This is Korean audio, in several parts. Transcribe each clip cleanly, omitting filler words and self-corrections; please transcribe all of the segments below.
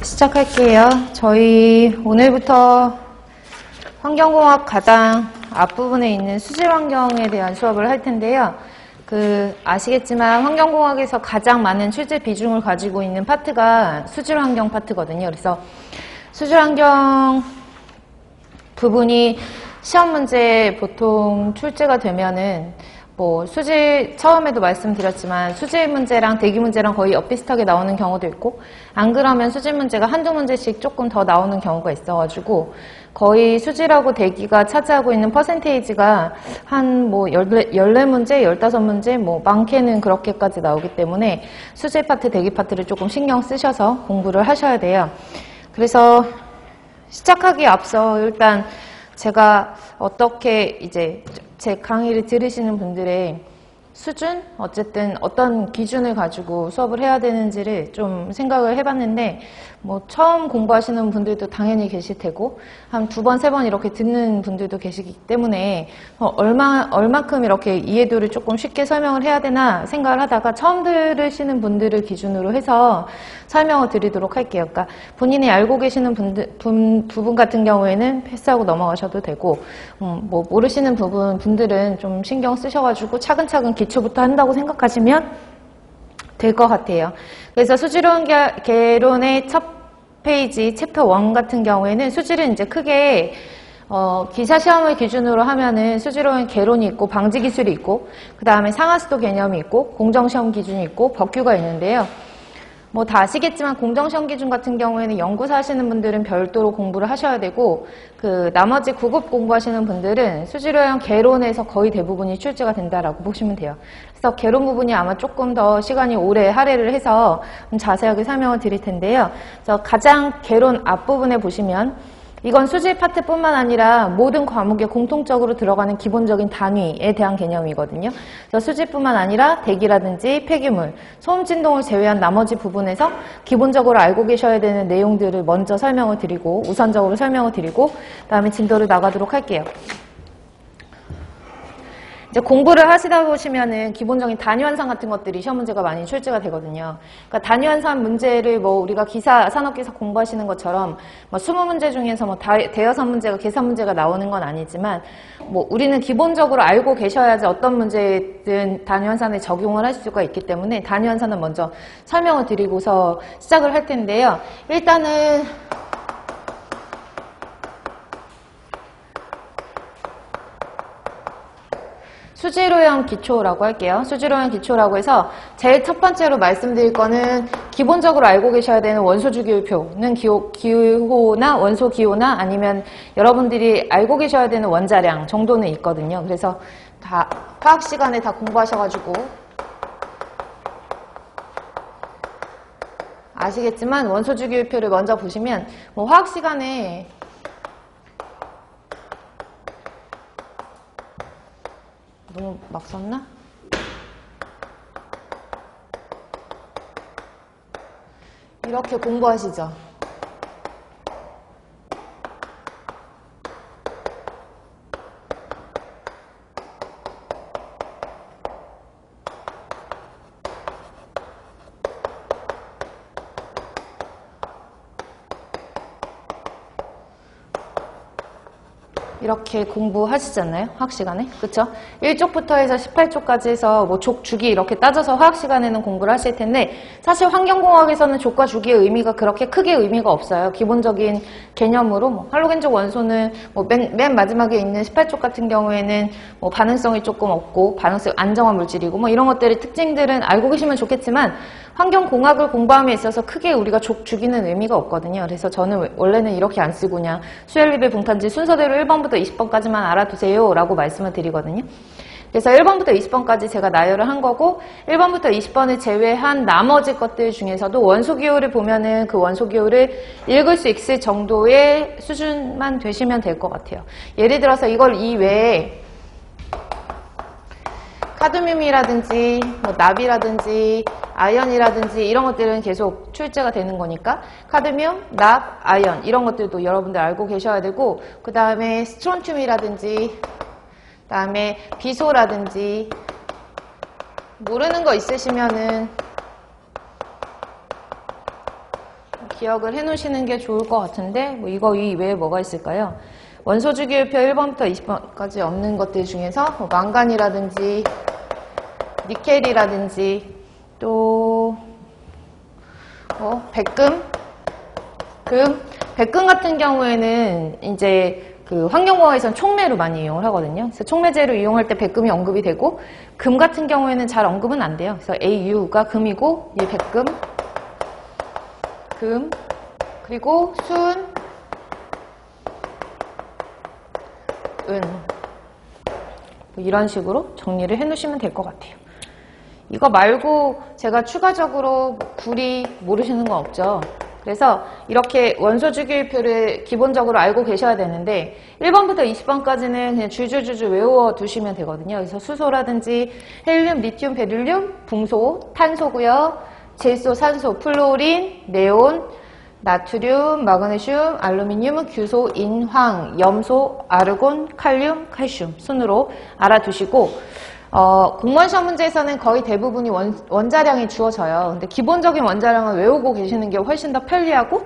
시작할게요. 저희 오늘부터 환경공학 가장 앞부분에 있는 수질 환경에 대한 수업을 할 텐데요. 아시겠지만 환경공학에서 가장 많은 출제 비중을 가지고 있는 파트가 수질 환경 파트거든요. 그래서 수질 환경 부분이 시험 문제에 보통 출제가 되면은 수질, 처음에도 말씀드렸지만 수질 문제랑 대기 문제랑 거의 엇비슷하게 나오는 경우도 있고, 안 그러면 수질 문제가 한두 문제씩 조금 더 나오는 경우가 있어가지고, 거의 수질하고 대기가 차지하고 있는 퍼센테이지가 한 14문제, 15문제, 많게는 그렇게까지 나오기 때문에 수질 파트, 대기 파트를 조금 신경 쓰셔서 공부를 하셔야 돼요. 그래서 시작하기에 앞서 일단 제가 어떻게 이제 제 강의를 들으시는 분들의 수준, 어쨌든 어떤 기준을 가지고 수업을 해야 되는지를 좀 생각을 해봤는데, 처음 공부하시는 분들도 당연히 계실 테고, 한 2번, 3번 이렇게 듣는 분들도 계시기 때문에, 얼마큼 이렇게 이해도를 조금 쉽게 설명을 해야 되나 생각을 하다가 처음 들으시는 분들을 기준으로 해서 설명을 드리도록 할게요. 그러니까 본인이 알고 계시는 부분 같은 경우에는 패스하고 넘어가셔도 되고, 모르시는 분들은 좀 신경 쓰셔가지고 차근차근 기초부터 한다고 생각하시면 될 것 같아요. 그래서 수질원 개론의 첫 페이지 챕터 1 같은 경우에는 수질은 이제 크게 기사 시험을 기준으로 하면은 수질원 개론이 있고 방지 기술이 있고, 그 다음에 상하수도 개념이 있고 공정시험 기준이 있고 법규가 있는데요. 다 아시겠지만 공정시험 기준 같은 경우에는 연구사 하시는 분들은 별도로 공부를 하셔야 되고, 나머지 9급 공부하시는 분들은 수질오형 개론에서 거의 대부분이 출제가 된다라고 보시면 돼요. 그래서 개론 부분이 아마 조금 더 시간이 오래 할애를 해서 자세하게 설명을 드릴 텐데요. 그래서 가장 개론 앞부분에 보시면 이건 수질 파트뿐만 아니라 모든 과목에 공통적으로 들어가는 기본적인 단위에 대한 개념이거든요. 그래서 수질뿐만 아니라 대기라든지 폐기물, 소음 진동을 제외한 나머지 부분에서 기본적으로 알고 계셔야 되는 내용들을 먼저 설명을 드리고, 우선적으로 설명을 드리고, 그다음에 진도를 나가도록 할게요. 이제 공부를 하시다 보시면은 기본적인 단위환산 같은 것들이 시험 문제가 많이 출제가 되거든요. 그러니까 단위환산 문제를 우리가 산업기사 공부하시는 것처럼 20문제 중에서 대여섯 문제가 계산 문제가 나오는 건 아니지만, 우리는 기본적으로 알고 계셔야지 어떤 문제든 단위환산에 적용을 할 수가 있기 때문에 단위환산은 먼저 설명을 드리고서 시작을 할 텐데요. 일단은 수질오형 기초라고 할게요. 수질오형 기초라고 해서 제일 첫 번째로 말씀드릴 거는 기본적으로 알고 계셔야 되는 원소주기율표는 기호나 원소기호나 아니면 여러분들이 알고 계셔야 되는 원자량 정도는 있거든요. 그래서 다 화학 시간에 다 공부하셔가지고 아시겠지만 원소주기율표를 먼저 보시면 화학 시간에 너무 막 썼나? 이렇게 공부하시죠. 이렇게 공부하시잖아요. 화학 시간에. 그쵸? 1쪽부터 해서 18쪽까지 해서 족, 주기 이렇게 따져서 화학 시간에는 공부를 하실 텐데, 사실 환경공학에서는 족과 주기의 의미가 그렇게 크게 의미가 없어요. 기본적인 개념으로 할로겐족 원소는 맨 마지막에 있는 18쪽 같은 경우에는 반응성이 조금 없고 반응성 안정화 물질이고 이런 것들의 특징들은 알고 계시면 좋겠지만, 환경공학을 공부함에 있어서 크게 우리가 족, 주기는 의미가 없거든요. 그래서 저는 원래는 이렇게 안 쓰고 그냥 수열리베 분탄지 순서대로 1번부터 20번까지만 알아두세요 라고 말씀을 드리거든요. 그래서 1번부터 20번까지 제가 나열을 한 거고, 1번부터 20번을 제외한 나머지 것들 중에서도 원소기호를 보면은 그 원소기호를 읽을 수 있을 정도의 수준만 되시면 될 것 같아요. 예를 들어서 이걸 이외에 카드뮴이라든지 납이라든지 아연이라든지 이런 것들은 계속 출제가 되는 거니까 카드뮴, 납, 아연 이런 것들도 여러분들 알고 계셔야 되고, 그 다음에 스트론튬이라든지 그 다음에 비소라든지 모르는 거 있으시면은 기억을 해 놓으시는 게 좋을 것 같은데 뭐 이거 이외에 뭐가 있을까요? 원소 주기율표 1번부터 20번까지 없는 것들 중에서 뭐 망간이라든지 니켈이라든지 또 백금, 백금 같은 경우에는 이제 그 환경공학에서는 촉매로 많이 이용을 하거든요. 그래서 촉매제로 이용할 때 백금이 언급이 되고 금 같은 경우에는 잘 언급은 안 돼요. 그래서 AU가 금이고 이 백금, 금, 그리고 순, 은 뭐 이런 식으로 정리를 해 놓으시면 될 것 같아요. 이거 말고 제가 추가적으로 구리 모르시는 건 없죠. 그래서 이렇게 원소 주기율표를 기본적으로 알고 계셔야 되는데 1번부터 20번까지는 그냥 줄줄줄줄 외워 두시면 되거든요. 그래서 수소라든지 헬륨, 리튬, 베릴륨, 붕소, 탄소고요. 질소, 산소, 플로린, 네온, 나트륨, 마그네슘, 알루미늄, 규소, 인황, 염소, 아르곤, 칼륨, 칼슘 순으로 알아두시고 공무원 시험 문제에서는 거의 대부분이 원자량이 주어져요. 근데 기본적인 원자량을 외우고 계시는 게 훨씬 더 편리하고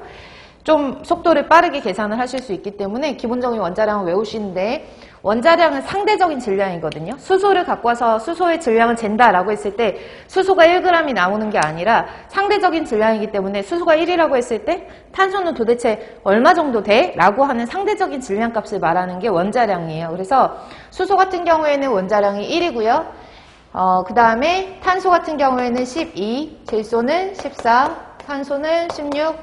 좀 속도를 빠르게 계산을 하실 수 있기 때문에 기본적인 원자량을 외우시는데 원자량은 상대적인 질량이거든요. 수소를 갖고 와서 수소의 질량을 잰다라고 했을 때 수소가 1g이 나오는 게 아니라 상대적인 질량이기 때문에 수소가 1이라고 했을 때 탄소는 도대체 얼마 정도 돼? 라고 하는 상대적인 질량값을 말하는 게 원자량이에요. 그래서 수소 같은 경우에는 원자량이 1이고요. 그 다음에 탄소 같은 경우에는 12, 질소는 14, 산소는 16,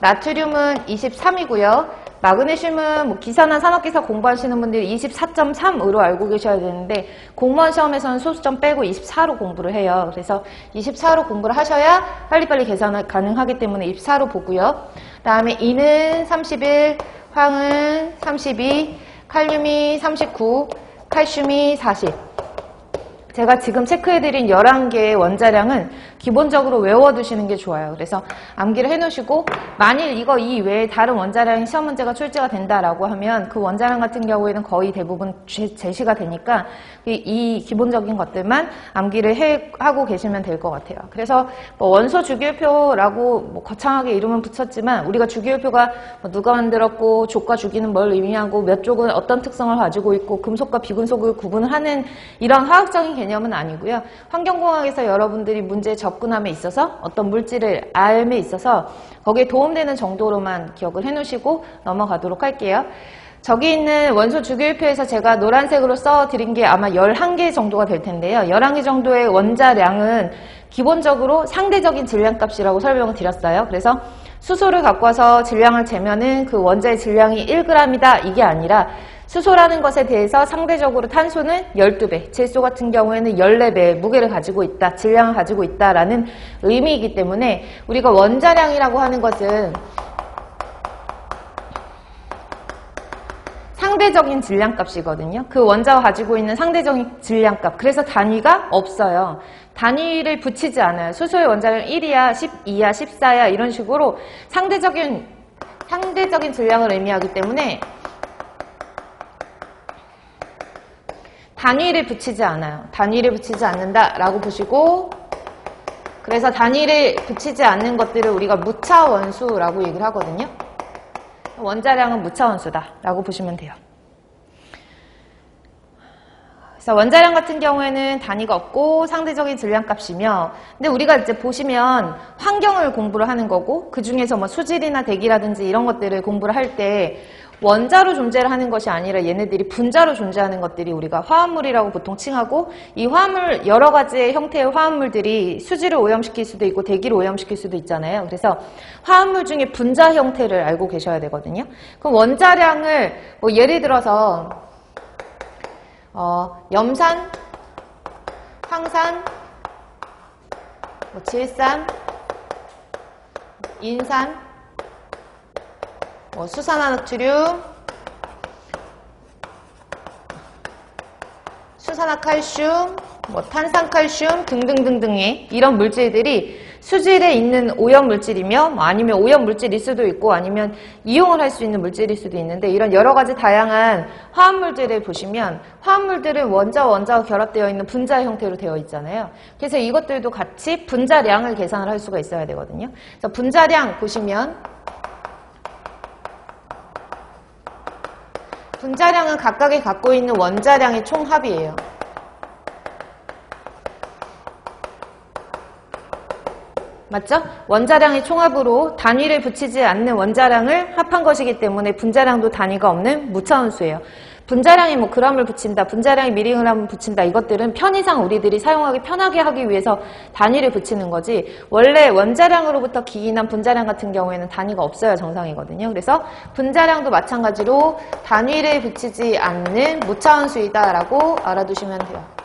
나트륨은 23이고요. 마그네슘은 뭐 기사나 산업기사 공부하시는 분들이 24.3으로 알고 계셔야 되는데 공무원 시험에서는 소수점 빼고 24로 공부를 해요. 그래서 24로 공부를 하셔야 빨리빨리 계산이 가능하기 때문에 24로 보고요. 그 다음에 이는 31, 황은 32, 칼륨이 39, 칼슘이 40. 제가 지금 체크해드린 11개의 원자량은 기본적으로 외워두시는 게 좋아요. 그래서 암기를 해놓으시고 만일 이거 이외에 다른 원자량 시험 문제가 출제가 된다라고 하면 그 원자량 같은 경우에는 거의 대부분 제시가 되니까 이 기본적인 것들만 암기를 하고 계시면 될 것 같아요. 그래서 뭐 원소 주기율표라고 뭐 거창하게 이름은 붙였지만 우리가 주기율표가 뭐 누가 만들었고 족과 주기는 뭘 의미하고 몇 족은 어떤 특성을 가지고 있고 금속과 비금속을 구분을 하는 이런 화학적인 개념은 아니고요. 환경공학에서 여러분들이 문제에 접근함에 있어서 어떤 물질을 알에 있어서 거기에 도움되는 정도로만 기억을 해놓으시고 넘어가도록 할게요. 저기 있는 원소 주기율표에서 제가 노란색으로 써드린 게 아마 11개 정도가 될 텐데요. 11개 정도의 원자량은 기본적으로 상대적인 질량값이라고 설명을 드렸어요. 그래서 수소를 갖고 와서 질량을 재면은 그 원자의 질량이 1g이다 이게 아니라 수소라는 것에 대해서 상대적으로 탄소는 12배, 질소 같은 경우에는 14배의 무게를 가지고 있다, 질량을 가지고 있다라는 의미이기 때문에 우리가 원자량이라고 하는 것은 상대적인 질량값이거든요. 그 원자가 가지고 있는 상대적인 질량값. 그래서 단위가 없어요. 단위를 붙이지 않아요. 수소의 원자량 1이야, 12야, 14야 이런 식으로 상대적인 질량을 의미하기 때문에 단위를 붙이지 않아요. 단위를 붙이지 않는다라고 보시고 그래서 단위를 붙이지 않는 것들을 우리가 무차원수라고 얘기를 하거든요. 원자량은 무차원수다라고 보시면 돼요. 그래서 원자량 같은 경우에는 단위가 없고 상대적인 질량값이며 근데 우리가 이제 보시면 환경을 공부를 하는 거고 그 중에서 뭐 수질이나 대기라든지 이런 것들을 공부를 할 때 원자로 존재를 하는 것이 아니라 얘네들이 분자로 존재하는 것들이 우리가 화합물이라고 보통 칭하고 이 화합물 여러 가지의 형태의 화합물들이 수질을 오염시킬 수도 있고 대기를 오염시킬 수도 있잖아요. 그래서 화합물 중에 분자 형태를 알고 계셔야 되거든요. 그럼 원자량을 뭐 예를 들어서 염산, 황산, 뭐 질산, 인산, 수산화나트륨, 수산화칼슘, 탄산칼슘 등등등등의 이런 물질들이 수질에 있는 오염물질이며 아니면 오염물질일 수도 있고 아니면 이용을 할 수 있는 물질일 수도 있는데 이런 여러 가지 다양한 화합물들을 보시면 화합물들은 원자와 결합되어 있는 분자 형태로 되어 있잖아요. 그래서 이것들도 같이 분자량을 계산을 할 수가 있어야 되거든요. 그래서 분자량 보시면 분자량은 각각이 갖고 있는 원자량의 총합이에요. 맞죠? 원자량의 총합으로 단위를 붙이지 않는 원자량을 합한 것이기 때문에 분자량도 단위가 없는 무차원수예요. 분자량이 뭐 그램을 붙인다, 분자량이 미리그램을 붙인다 이것들은 편의상 우리들이 사용하기 편하게 하기 위해서 단위를 붙이는 거지 원래 원자량으로부터 기인한 분자량 같은 경우에는 단위가 없어야 정상이거든요. 그래서 분자량도 마찬가지로 단위를 붙이지 않는 무차원수이다라고 알아두시면 돼요.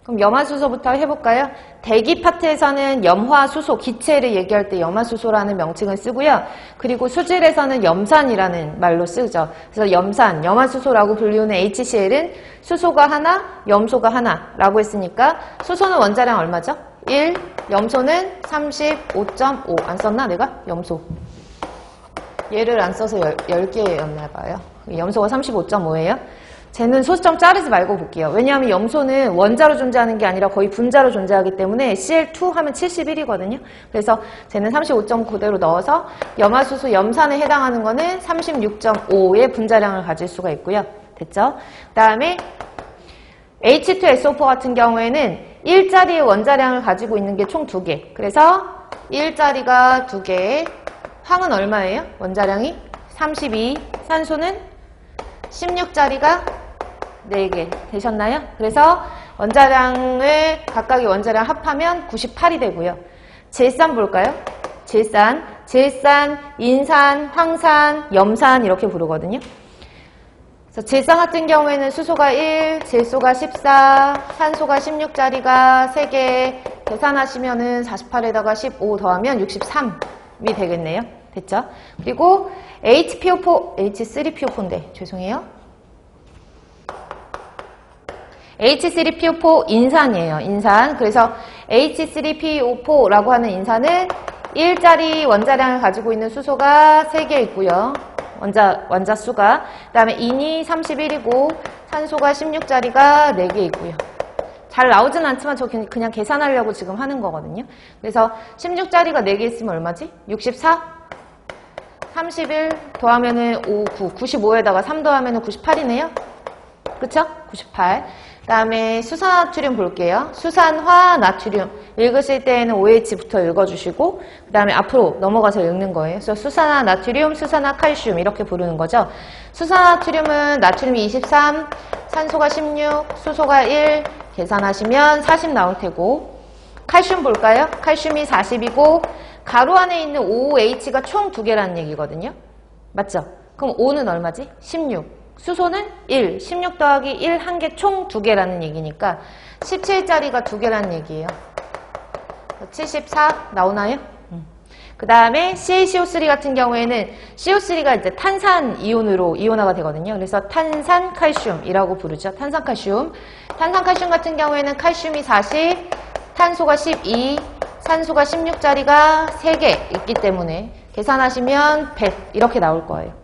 그럼 염화수소부터 해볼까요? 대기 파트에서는 염화수소, 기체를 얘기할 때 염화수소라는 명칭을 쓰고요. 그리고 수질에서는 염산이라는 말로 쓰죠. 그래서 염산, 염화수소라고 불리우는 HCl은 수소가 하나, 염소가 하나라고 했으니까 수소는 원자량 얼마죠? 1, 염소는 35.5. 안 썼나 내가? 염소. 얘를 안 써서 10개였나 봐요. 염소가 35.5예요. 쟤는 소수점 자르지 말고 볼게요. 왜냐하면 염소는 원자로 존재하는 게 아니라 거의 분자로 존재하기 때문에 Cl2 하면 71이거든요. 그래서 쟤는 35점 그대로 넣어서 염화수소 염산에 해당하는 거는 36.5의 분자량을 가질 수가 있고요. 됐죠? 그 다음에 H2SO4 같은 경우에는 1짜리의 원자량을 가지고 있는 게 총 2개. 그래서 1짜리가 2개. 황은 얼마예요? 원자량이 32. 산소는 16짜리가 4개 되셨나요? 그래서 원자량을 각각의 원자량 합하면 98이 되고요. 질산 볼까요? 질산, 인산, 황산, 염산 이렇게 부르거든요. 그래서 질산 같은 경우에는 수소가 1, 질소가 14, 산소가 16짜리가 3개 계산하시면은 48에다가 15 더하면 63이 되겠네요. 됐죠? 그리고 HPO4, H3PO4인데 죄송해요. H3PO4 인산이에요. 인산. 그래서 H3PO4라고 하는 인산은 1짜리 원자량을 가지고 있는 수소가 3개 있고요. 원자 수가. 그 다음에 인이 31이고 산소가 16짜리가 4개 있고요. 잘 나오진 않지만 저 그냥 계산하려고 지금 하는 거거든요. 그래서 16짜리가 4개 있으면 얼마지? 64? 31 더하면은 5, 9, 95에다가 3 더하면은 98이네요. 그쵸? 98. 그 다음에 수산나트륨 볼게요. 수산화 나트륨. 읽으실 때에는 OH부터 읽어주시고, 그 다음에 앞으로 넘어가서 읽는 거예요. 그래서 수산화 나트륨, 수산화 칼슘 이렇게 부르는 거죠. 수산나트륨은 나트륨이 23, 산소가 16, 수소가 1, 계산하시면 40 나올 테고, 칼슘 볼까요? 칼슘이 40이고, 가로 안에 있는 OH가 총 2개라는 얘기거든요. 맞죠? 그럼 O는 얼마지? 16. 수소는 1. 16 더하기 1 한 개 총 2개라는 얘기니까 17짜리가 2개라는 얘기예요. 74 나오나요? 그 다음에 CaCO3 같은 경우에는 CO3가 이제 탄산 이온으로 이온화가 되거든요. 그래서 탄산칼슘이라고 부르죠. 탄산칼슘. 탄산칼슘 같은 경우에는 칼슘이 40, 탄소가 12, 산소가 16짜리가 3개 있기 때문에 계산하시면 100 이렇게 나올 거예요.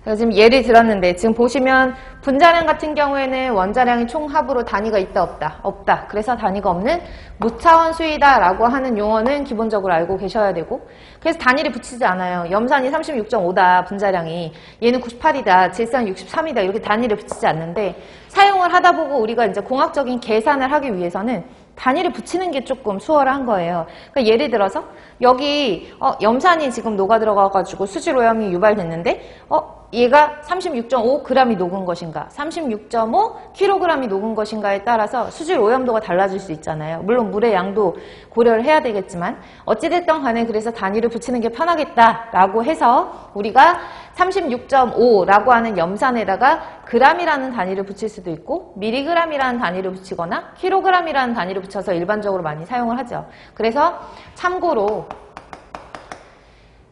제가 지금 예를 들었는데 지금 보시면 분자량 같은 경우에는 원자량이 총합으로 단위가 있다 없다? 없다. 그래서 단위가 없는 무차원수이다 라고 하는 용어는 기본적으로 알고 계셔야 되고 그래서 단위를 붙이지 않아요. 염산이 36.5다 분자량이 얘는 98이다 질산이 63이다 이렇게 단위를 붙이지 않는데 사용을 하다 보고 우리가 이제 공학적인 계산을 하기 위해서는 단위를 붙이는 게 조금 수월한 거예요. 그러니까 예를 들어서 여기 염산이 지금 녹아 들어가가지고 수질 오염이 유발됐는데 얘가 36.5g이 녹은 것인가 36.5kg이 녹은 것인가에 따라서 수질 오염도가 달라질 수 있잖아요. 물론 물의 양도 고려를 해야 되겠지만 어찌됐든 간에 그래서 단위를 붙이는 게 편하겠다라고 해서 우리가 36.5라고 하는 염산에다가 g이라는 단위를 붙일 수도 있고 미리그램이라는 단위를 붙이거나 킬로그램이라는 단위를 붙여서 일반적으로 많이 사용을 하죠. 그래서 참고로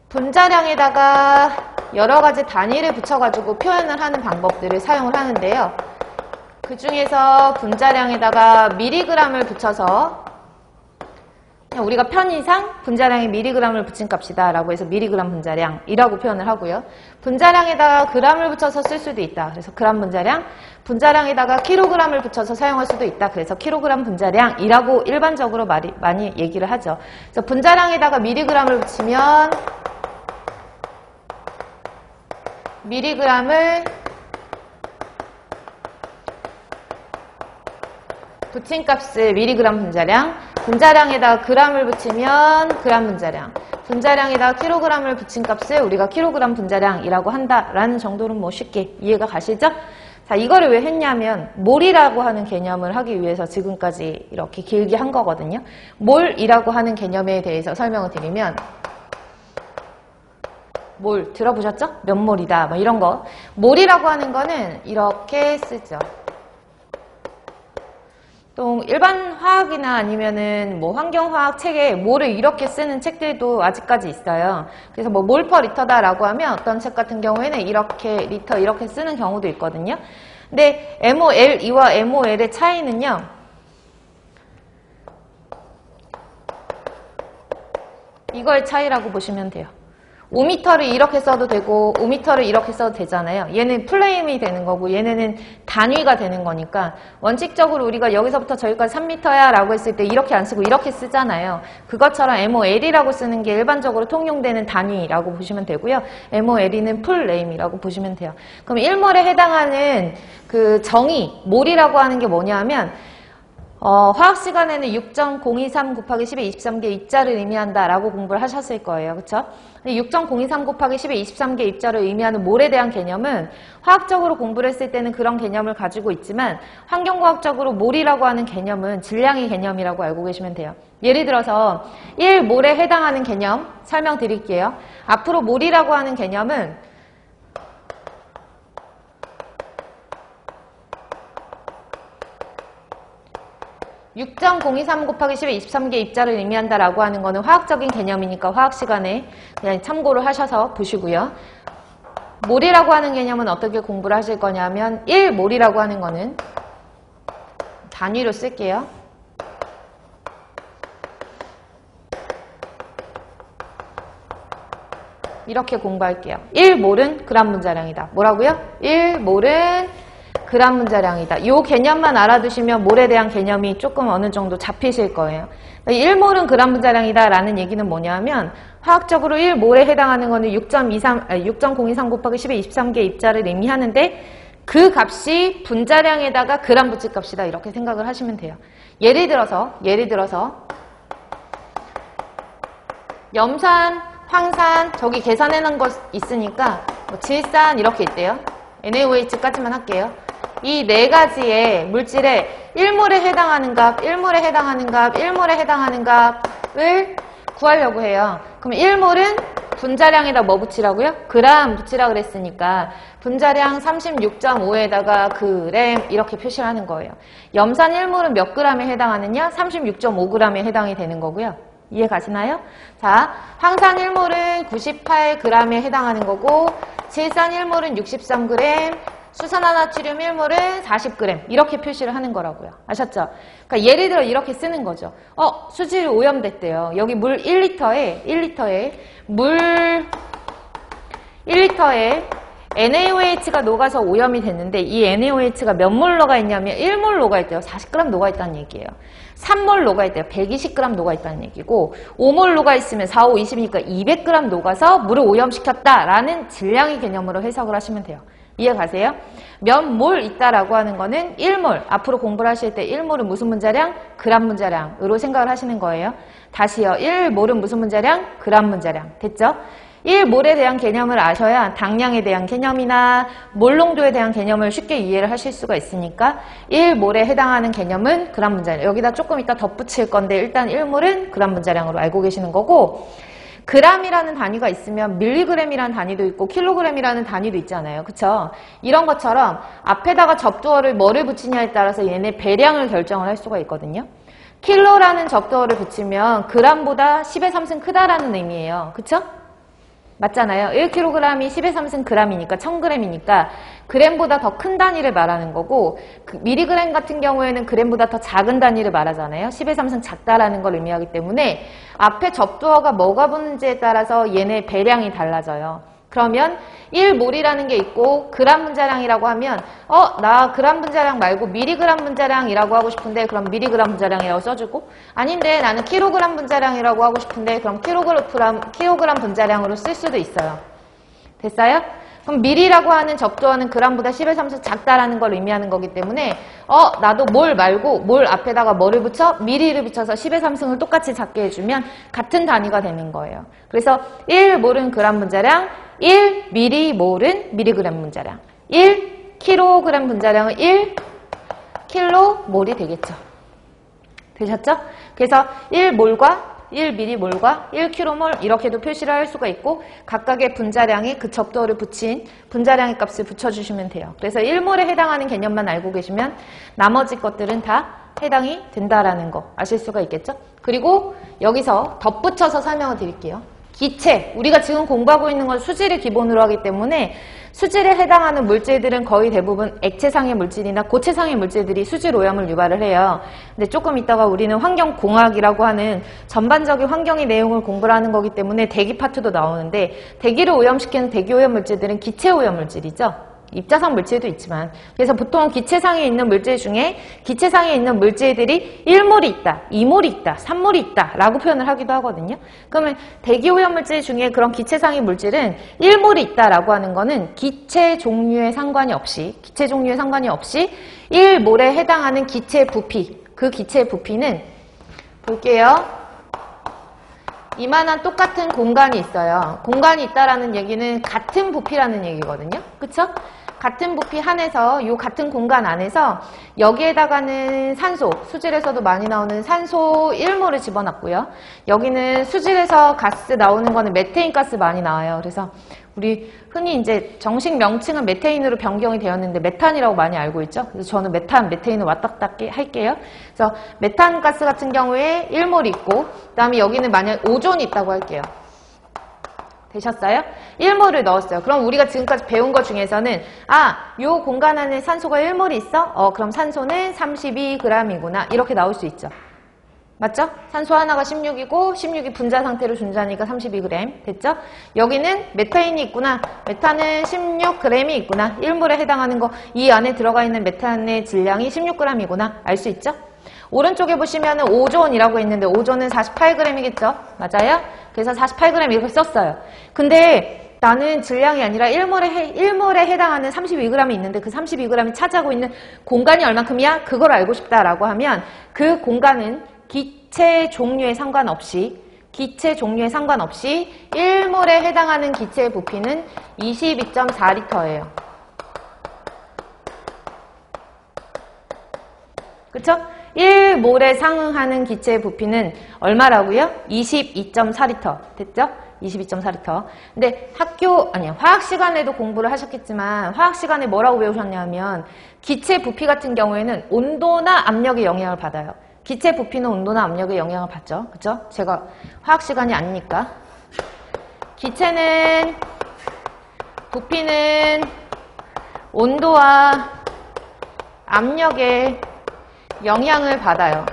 분자량에다가 여러 가지 단위를 붙여가지고 표현을 하는 방법들을 사용을 하는데요. 그 중에서 분자량에다가 미리그램을 붙여서 그냥 우리가 편의상 분자량에 미리그램을 붙인 값이다 라고 해서 미리그램 분자량이라고 표현을 하고요. 분자량에다가 그램을 붙여서 쓸 수도 있다. 그래서 그램 분자량, 분자량에다가 킬로그램을 붙여서 사용할 수도 있다. 그래서 킬로그램 분자량이라고 일반적으로 많이 얘기를 하죠. 그래서 분자량에다가 미리그램을 붙이면 미리그램을 붙인 값을 미리그램 분자량, 분자량에다가 그램을 붙이면 그램 분자량, 분자량에다가 킬로그램을 붙인 값을 우리가 킬로그램 분자량이라고 한다라는 정도는 뭐 쉽게 이해가 가시죠? 자, 이거를 왜 했냐면 몰이라고 하는 개념을 하기 위해서 지금까지 이렇게 길게 한 거거든요. 몰이라고 하는 개념에 대해서 설명을 드리면 몰 들어보셨죠? 몇 몰이다 뭐 이런 거. 몰이라고 하는 거는 이렇게 쓰죠. 또 일반 화학이나 아니면은 뭐 환경화학 책에 몰을 이렇게 쓰는 책들도 아직까지 있어요. 그래서 뭐 몰 퍼 리터다라고 하면 어떤 책 같은 경우에는 이렇게 리터 이렇게 쓰는 경우도 있거든요. 근데 MOLE와 MOL의 차이는요. 이거의 차이라고 보시면 돼요. 5m를 이렇게 써도 되고 5m를 이렇게 써도 되잖아요. 얘는 플레임이 되는 거고 얘네는 단위가 되는 거니까 원칙적으로 우리가 여기서부터 저기까지 3m야 라고 했을 때 이렇게 안 쓰고 이렇게 쓰잖아요. 그것처럼 MOL이라고 쓰는 게 일반적으로 통용되는 단위라고 보시면 되고요. MOL이는 플레임이라고 보시면 돼요. 그럼 1몰에 해당하는 그 정의, 몰이라고 하는 게 뭐냐 하면 화학 시간에는 6.023 곱하기 10의 23개 입자를 의미한다라고 공부를 하셨을 거예요. 그렇죠? 6.023 곱하기 10의 23개 입자를 의미하는 몰에 대한 개념은 화학적으로 공부를 했을 때는 그런 개념을 가지고 있지만 환경과학적으로 몰이라고 하는 개념은 질량의 개념이라고 알고 계시면 돼요. 예를 들어서 1몰에 해당하는 개념 설명드릴게요. 앞으로 몰이라고 하는 개념은 6.023 곱하기 10의 23개 입자를 의미한다라고 하는 거는 화학적인 개념이니까 화학 시간에 그냥 참고를 하셔서 보시고요. 몰이라고 하는 개념은 어떻게 공부를 하실 거냐면 1몰이라고 하는 거는 단위로 쓸게요. 이렇게 공부할게요. 1몰은 그램 분자량이다. 뭐라고요? 1몰은 그램 분자량이다. 이 개념만 알아두시면 몰에 대한 개념이 조금 어느 정도 잡히실 거예요. 1몰은 그램 분자량이다 라는 얘기는 뭐냐면 화학적으로 1몰에 해당하는 거는 6.023 곱하기 10의 23개 입자를 의미하는데 그 값이 분자량에다가 그램 붙일 값이다. 이렇게 생각을 하시면 돼요. 예를 들어서 염산, 황산 저기 계산해 놓은 거 있으니까 뭐 질산 이렇게 있대요. NaOH까지만 할게요. 이 네 가지의 물질에 1몰에 해당하는 값, 1몰에 해당하는 값, 1몰에 해당하는 값을 구하려고 해요. 그럼 1몰은 분자량에다 뭐 붙이라고요? 그램 붙이라 그랬으니까 분자량 36.5에다가 그램 이렇게 표시를 하는 거예요. 염산 1몰은 몇 g에 해당하느냐? 36.5g에 해당이 되는 거고요. 이해 가시나요? 자, 황산 1몰은 98g에 해당하는 거고 질산 1몰은 63g, 수산화나트륨 1몰은 40g 이렇게 표시를 하는 거라고요. 아셨죠? 그러니까 예를 들어 이렇게 쓰는 거죠. 수질 오염됐대요. 여기 물 1리터에 NaOH가 녹아서 오염이 됐는데 이 NaOH가 몇 몰 녹아있냐면 1몰 녹아있대요. 40g 녹아있다는 얘기예요. 3몰 녹아있대요. 120g 녹아있다는 얘기고 5몰 녹아있으면 4, 5, 20이니까 200g 녹아서 물을 오염시켰다라는 질량의 개념으로 해석을 하시면 돼요. 이해 가세요? 몇 몰 있다라고 하는 거는 1몰. 앞으로 공부를 하실 때 1몰은 무슨 분자량? 그램 분자량으로 생각을 하시는 거예요. 다시요. 1몰은 무슨 분자량? 그램 분자량. 됐죠? 1몰에 대한 개념을 아셔야 당량에 대한 개념이나 몰농도에 대한 개념을 쉽게 이해를 하실 수가 있으니까 1몰에 해당하는 개념은 그램 분자량. 여기다 조금 이따 덧붙일 건데 일단 1몰은 그램 분자량으로 알고 계시는 거고 그램이라는 단위가 있으면 밀리그램이라는 단위도 있고 킬로그램이라는 단위도 있잖아요. 그쵸? 이런 것처럼 앞에다가 접두어를 뭐를 붙이냐에 따라서 얘네 배량을 결정을 할 수가 있거든요. 킬로라는 접두어를 붙이면 그램보다 10의 3승 크다라는 의미예요. 그쵸? 맞잖아요. 1kg이 10의 3승 g이니까 1000g이니까 g보다 더 큰 단위를 말하는 거고 미리그램 같은 경우에는 g보다 더 작은 단위를 말하잖아요. 10의 3승 작다라는 걸 의미하기 때문에 앞에 접두어가 뭐가 붙는지에 따라서 얘네 배량이 달라져요. 그러면 1몰이라는 게 있고 그람 분자량이라고 하면 나 그람 분자량 말고 미리그램 분자량이라고 하고 싶은데 그럼 미리그램 분자량이라고 써주고 아닌데 나는 킬로그램 분자량이라고 하고 싶은데 그럼 킬로그램 분자량으로 쓸 수도 있어요. 됐어요? 그럼 미리라고 하는 접두어는 g보다 10의 3승 작다라는 걸 의미하는 거기 때문에 나도 몰 말고 몰 앞에다가 뭐를 붙여? 미리를 붙여서 10의 3승을 똑같이 작게 해주면 같은 단위가 되는 거예요. 그래서 1몰은 그람 분자량, 1미리몰은 미리그램 분자량, 1kg 분자량은 1km몰이 되겠죠. 되셨죠? 그래서 1몰과 1m몰과 1km몰 이렇게도 표시를 할 수가 있고 각각의 분자량에 그 접두어를 붙인 분자량의 값을 붙여주시면 돼요. 그래서 1몰에 해당하는 개념만 알고 계시면 나머지 것들은 다 해당이 된다라는 거 아실 수가 있겠죠? 그리고 여기서 덧붙여서 설명을 드릴게요. 기체, 우리가 지금 공부하고 있는 건 수질을 기본으로 하기 때문에 수질에 해당하는 물질들은 거의 대부분 액체상의 물질이나 고체상의 물질들이 수질 오염을 유발을 해요. 근데 조금 있다가 우리는 환경공학이라고 하는 전반적인 환경의 내용을 공부를 하는 거기 때문에 대기 파트도 나오는데 대기를 오염시키는 대기 오염 물질들은 기체 오염 물질이죠. 입자상 물질도 있지만 그래서 보통 기체상에 있는 물질 중에 기체상에 있는 물질들이 1몰이 있다, 2몰이 있다, 3몰이 있다 라고 표현을 하기도 하거든요. 그러면 대기오염 물질 중에 그런 기체상의 물질은 1몰이 있다라고 하는 거는 기체 종류에 상관이 없이 1몰에 해당하는 기체 부피, 그 기체 부피는 볼게요. 이만한 똑같은 공간이 있어요. 공간이 있다라는 얘기는 같은 부피라는 얘기거든요. 그쵸? 같은 부피 안에서 이 같은 공간 안에서 여기에다가는 산소, 수질에서도 많이 나오는 산소 1몰을 집어넣고요. 여기는 수질에서 가스 나오는 거는 메테인 가스 많이 나와요. 그래서 우리 흔히 이제 정식 명칭은 메테인으로 변경이 되었는데 메탄이라고 많이 알고 있죠. 그래서 저는 메테인을 왔다 갔다 할게요. 그래서 메탄 가스 같은 경우에 1몰이 있고 그다음에 여기는 만약 오존이 있다고 할게요. 되셨어요? 1몰을 넣었어요. 그럼 우리가 지금까지 배운 것 중에서는 요 공간 안에 산소가 1몰이 있어? 그럼 산소는 32g이구나. 이렇게 나올 수 있죠. 맞죠? 산소 하나가 16이고 16이 분자 상태로 존재하니까 32g. 됐죠? 여기는 메탄이 있구나. 메탄은 16g이 있구나. 1몰에 해당하는 거 이 안에 들어가 있는 메탄의 질량이 16g이구나. 알 수 있죠? 오른쪽에 보시면 오존이라고 있는데 오존은 48g이겠죠? 맞아요? 그래서 48g 이렇게 썼어요. 근데 나는 질량이 아니라 1몰에 해당하는 32g이 있는데 그 32g이 차지하고 있는 공간이 얼만큼이야? 그걸 알고 싶다라고 하면 그 공간은 기체 종류에 상관없이 1몰에 해당하는 기체의 부피는 22.4L예요. 그쵸? 1몰에 상응하는 기체의 부피는 얼마라고요? 22.4L. 됐죠? 22.4L. 근데 화학 시간에도 공부를 하셨겠지만 화학 시간에 뭐라고 배우셨냐면 기체 부피 같은 경우에는 온도나 압력의 영향을 받아요. 기체 부피는 온도나 압력의 영향을 받죠. 그쵸? 제가 화학 시간이 아니니까. 기체는 부피는 온도와 압력의 영향을 받아요.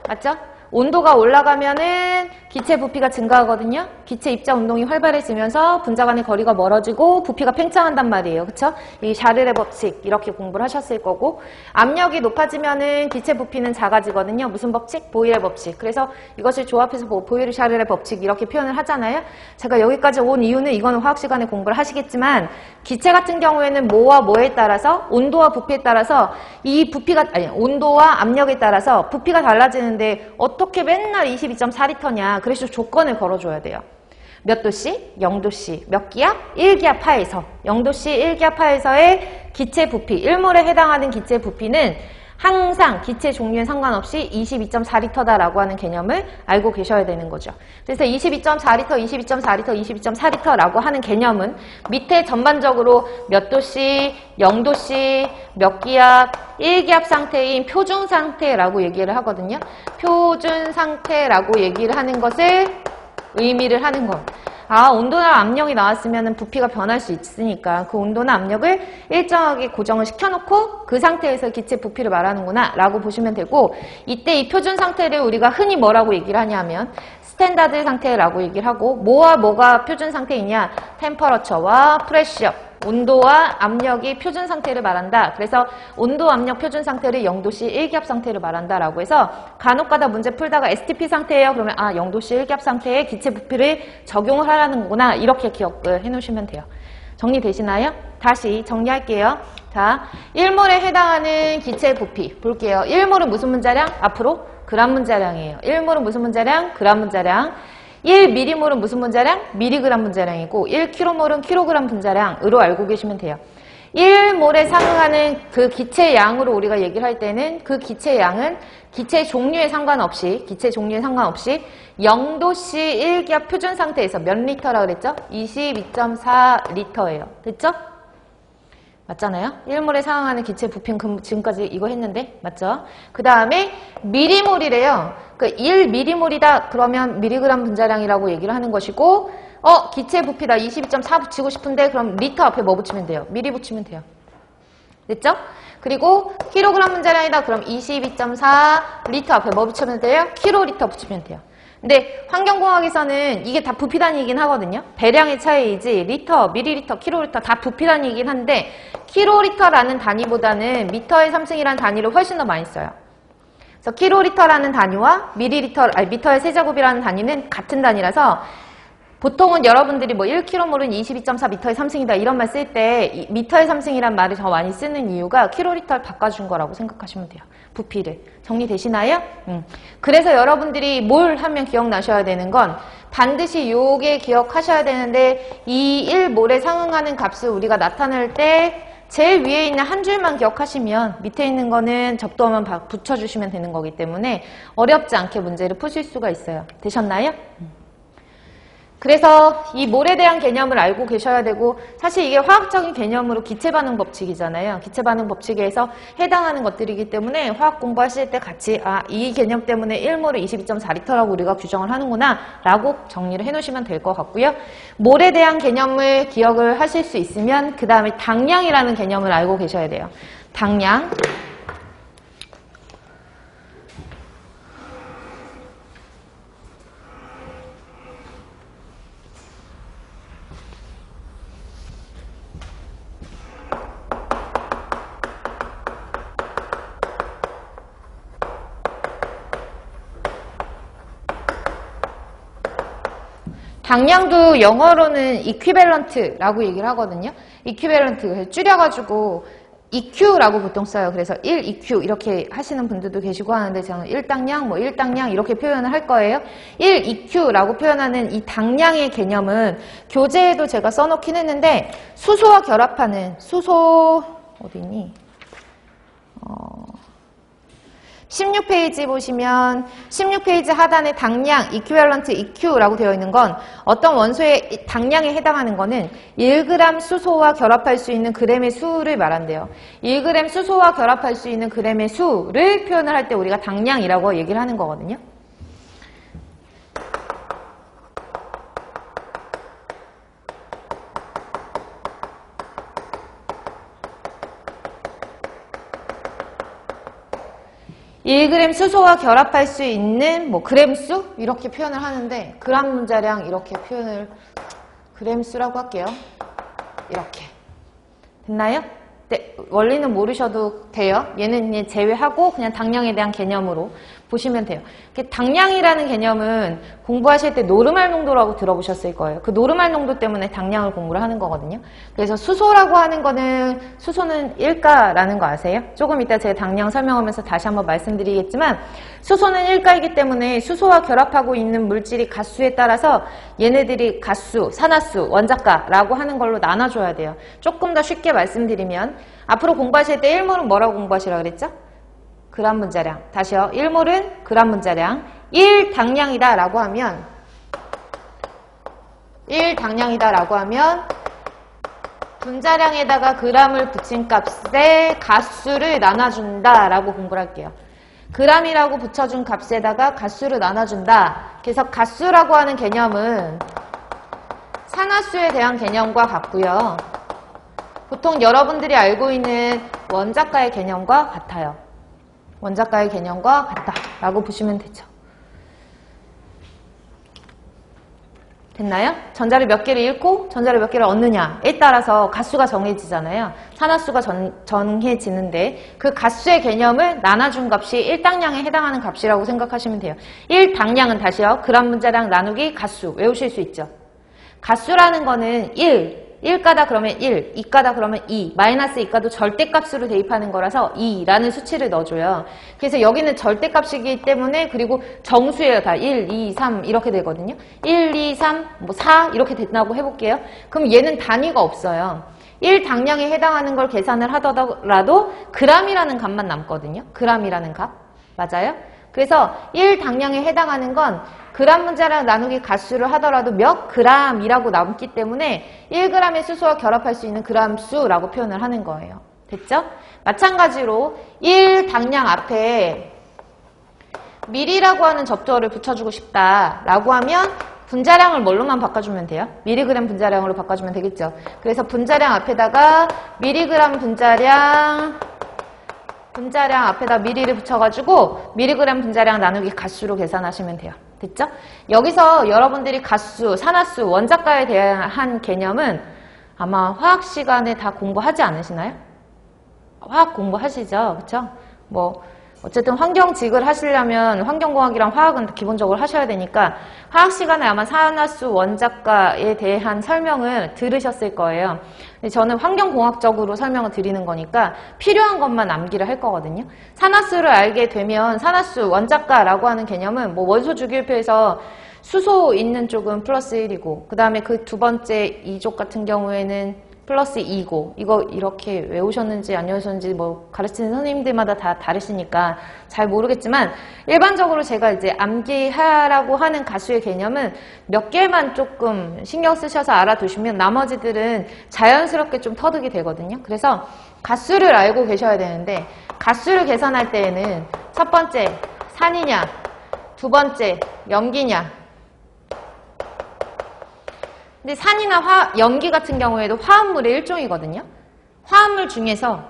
맞죠? 온도가 올라가면은 기체 부피가 증가하거든요. 기체 입자 운동이 활발해지면서 분자 간의 거리가 멀어지고 부피가 팽창한단 말이에요. 그쵸? 이 샤를의 법칙 이렇게 공부를 하셨을 거고 압력이 높아지면은 기체 부피는 작아지거든요. 무슨 법칙? 보일의 법칙. 그래서 이것을 조합해서 보일 샤를의 법칙 이렇게 표현을 하잖아요. 제가 여기까지 온 이유는 이거는 화학 시간에 공부를 하시겠지만 기체 같은 경우에는 뭐와 뭐에 따라서 온도와 부피에 따라서 이 부피가 온도와 압력에 따라서 부피가 달라지는데 어떻게 맨날 22.4L냐? 그래서 조건을 걸어줘야 돼요. 몇 도씨? 0도씨. 몇 기압? 1기압 하에서 0도씨 1기압 하에서의 기체 부피, 1몰에 해당하는 기체 부피는 항상 기체 종류에 상관없이 22.4L다라고 하는 개념을 알고 계셔야 되는 거죠. 그래서 22.4L, 22.4L, 22.4L라고 하는 개념은 밑에 전반적으로 몇 도씨, 0도씨, 몇 기압, 1기압 상태인 표준 상태라고 얘기를 하거든요. 표준 상태라고 얘기를 하는 것을 의미를 하는 것. 아, 온도나 압력이 나왔으면 부피가 변할 수 있으니까 그 온도나 압력을 일정하게 고정을 시켜놓고 그 상태에서 기체 부피를 말하는구나 라고 보시면 되고, 이때 이 표준 상태를 우리가 흔히 뭐라고 얘기를 하냐면 스탠다드 상태라고 얘기를 하고, 뭐와 뭐가 표준 상태이냐, 템퍼러처와 프레셔, 온도와 압력이 표준 상태를 말한다. 그래서 온도, 압력 표준 상태를 0도씨 1기압 상태를 말한다 라고 해서 간혹가다 문제 풀다가 STP 상태예요. 그러면 0도씨 1기압 상태에 기체 부피를 적용을 하라는 거구나, 이렇게 기억을 해놓으시면 돼요. 정리되시나요? 다시 정리할게요. 자, 1몰에 해당하는 기체 부피 볼게요. 1몰은 무슨 문자량? 앞으로 그람 문자량이에요. 1몰은 무슨 문자량? 그람 문자량. 1m몰은 무슨 문자량? 미리그람 문자량이고 1km몰은 킬로그람 분자량으로 알고 계시면 돼요. 1몰에 상응하는 그 기체 양으로 우리가 얘기를 할 때는 그 기체 양은 기체 종류에 상관없이 0도씨 1기압 표준 상태에서 몇 리터라 그랬죠? 22.4리터예요. 됐죠? 맞잖아요? 1몰에 상응하는 기체 부피는 지금까지 이거 했는데 맞죠? 그 다음에 미리몰이래요. 그 1미리몰이다 그러면 미리그람 분자량이라고 얘기를 하는 것이고, 기체 부피다 22.4 붙이고 싶은데 그럼 리터 앞에 뭐 붙이면 돼요? 미리 붙이면 돼요. 됐죠? 그리고 킬로그람 분자량이다 그럼 22.4 리터 앞에 뭐 붙이면 돼요? 킬로리터 붙이면 돼요. 근데 환경공학에서는 이게 다 부피 단위이긴 하거든요. 배량의 차이이지 리터, 미리리터, 킬로리터 다 부피 단위이긴 한데 킬로리터라는 단위보다는 미터의 3승이라는 단위를 훨씬 더 많이 써요. 그래서 킬로리터라는 단위와 미터의 세제곱이라는 단위는 같은 단위라서 보통은 여러분들이 뭐 1km몰은 22.4 미터의 3승이다 이런 말 쓸 때 미터의 3승이란 말을 더 많이 쓰는 이유가 킬로리터를 바꿔준 거라고 생각하시면 돼요. 부피를. 정리되시나요? 그래서 여러분들이 뭘 하면 기억나셔야 되는 건 반드시 요게 기억하셔야 되는데, 이 1몰에 상응하는 값을 우리가 나타낼 때 제일 위에 있는 한 줄만 기억하시면 밑에 있는 거는 적도어만 붙여주시면 되는 거기 때문에 어렵지 않게 문제를 푸실 수가 있어요. 되셨나요? 그래서 이 몰에 대한 개념을 알고 계셔야 되고, 사실 이게 화학적인 개념으로 기체반응 법칙이잖아요. 기체반응 법칙에서 해당하는 것들이기 때문에 화학 공부하실 때 같이 이 개념 때문에 1몰을 22.4리터라고 우리가 규정을 하는구나 라고 정리를 해놓으시면 될 것 같고요. 몰에 대한 개념을 기억을 하실 수 있으면 그 다음에 당량이라는 개념을 알고 계셔야 돼요. 당량. 당량도 영어로는 equivalent라고 얘기를 하거든요. equivalent 줄여가지고 EQ라고 보통 써요. 그래서 1EQ 이렇게 하시는 분들도 계시고 하는데 저는 1당량, 1당량 이렇게 표현을 할 거예요. 1EQ라고 표현하는 이 당량의 개념은 교재에도 제가 써놓긴 했는데, 수소와 결합하는 수소 어디 있니? 16페이지 보시면 16페이지 하단에 당량, equivalent EQ라고 되어 있는 건 어떤 원소의 당량에 해당하는 거는 1g 수소와 결합할 수 있는 그램의 수를 말한대요. 1g 수소와 결합할 수 있는 그램의 수를 표현을 할 때 우리가 당량이라고 얘기를 하는 거거든요. (1g) 수소와 결합할 수 있는 그램수 이렇게 표현을 하는데, 그람 문자량 이렇게 표현을 그램수라고 할게요. 이렇게 됐나요? 네, 원리는 모르셔도 돼요. 얘는 제외하고 그냥 당량에 대한 개념으로 보시면 돼요. 당량이라는 개념은 공부하실 때 노르말 농도라고 들어보셨을 거예요. 그 노르말 농도 때문에 당량을 공부를 하는 거거든요. 그래서 수소라고 하는 거는, 수소는 1가라는 거 아세요? 조금 이따 제가 당량 설명하면서 다시 한번 말씀드리겠지만, 수소는 1가이기 때문에 수소와 결합하고 있는 물질이 가수에 따라서 얘네들이 가수, 산화수, 원자가라고 하는 걸로 나눠줘야 돼요. 조금 더 쉽게 말씀드리면, 앞으로 공부하실 때 1몰은 뭐라고 공부하시라고 그랬죠? 그람 분자량. 다시요. 1몰은 그람 분자량. 1당량이다 라고 하면 1당량이다 라고 하면 분자량에다가 그람을 붙인 값에 가수를 나눠준다 라고 공부를 할게요. g이라고 붙여준 값에다가 가수를 나눠준다. 그래서 가수라고 하는 개념은 산화수에 대한 개념과 같고요. 보통 여러분들이 알고 있는 원자가의 개념과 같아요. 원자가의 개념과 같다라고 보시면 되죠. 됐나요? 전자를 몇 개를 잃고 전자를 몇 개를 얻느냐에 따라서 가수가 정해지잖아요. 산화수가 정해지는데 그 가수의 개념을 나눠준 값이 1당량에 해당하는 값이라고 생각하시면 돼요. 1당량은 다시요. 그람 분자량 나누기 가수 외우실 수 있죠. 가수라는 거는 1가다 그러면 1, 2가다 그러면 2, 마이너스 2가도 절대값으로 대입하는 거라서 2라는 수치를 넣어줘요. 그래서 여기는 절대값이기 때문에 그리고 정수예요. 다 1, 2, 3 이렇게 되거든요. 1, 2, 3, 뭐 4 이렇게 된다고 해볼게요. 그럼 얘는 단위가 없어요. 1당량에 해당하는 걸 계산을 하더라도 g이라는 값만 남거든요. g이라는 값. 맞아요? 그래서 1당량에 해당하는 건 그람 분자량 나누기 가수를 하더라도 몇 g이라고 남기 때문에 1g의 수소와 결합할 수 있는 g수라고 표현을 하는 거예요. 됐죠? 마찬가지로 1당량 앞에 밀이라고 하는 접두어를 붙여주고 싶다라고 하면 분자량을 뭘로만 바꿔주면 돼요? 미리그램 분자량으로 바꿔주면 되겠죠? 그래서 분자량 앞에다가 미리그램 분자량 앞에다 미리를 붙여가지고 미리그램 분자량 나누기 가수로 계산하시면 돼요. 됐죠? 여기서 여러분들이 가수, 산화수, 원자가에 대한 개념은 아마 화학 시간에 다 공부하지 않으시나요? 화학 공부하시죠? 그쵸? 뭐 어쨌든 환경직을 하시려면 환경공학이랑 화학은 기본적으로 하셔야 되니까 화학 시간에 아마 산화수, 원자가에 대한 설명을 들으셨을 거예요. 근데 저는 환경공학적으로 설명을 드리는 거니까 필요한 것만 암기를 할 거거든요. 산화수를 알게 되면 산화수, 원자가라고 하는 개념은 뭐 원소 주기율표에서 수소 있는 쪽은 플러스 1이고 그 다음에 그 두 번째 2족 같은 경우에는 플러스 2고 이거 이렇게 외우셨는지 안 외우셨는지 뭐 가르치는 선생님들마다 다 다르시니까 잘 모르겠지만 일반적으로 제가 이제 암기하라고 하는 가수의 개념은 몇 개만 조금 신경 쓰셔서 알아두시면 나머지들은 자연스럽게 좀 터득이 되거든요. 그래서 가수를 알고 계셔야 되는데 가수를 계산할 때에는 첫 번째 산이냐 두 번째 염기냐 근데 산이나 염기 같은 경우에도 화합물의 일종이거든요. 화합물 중에서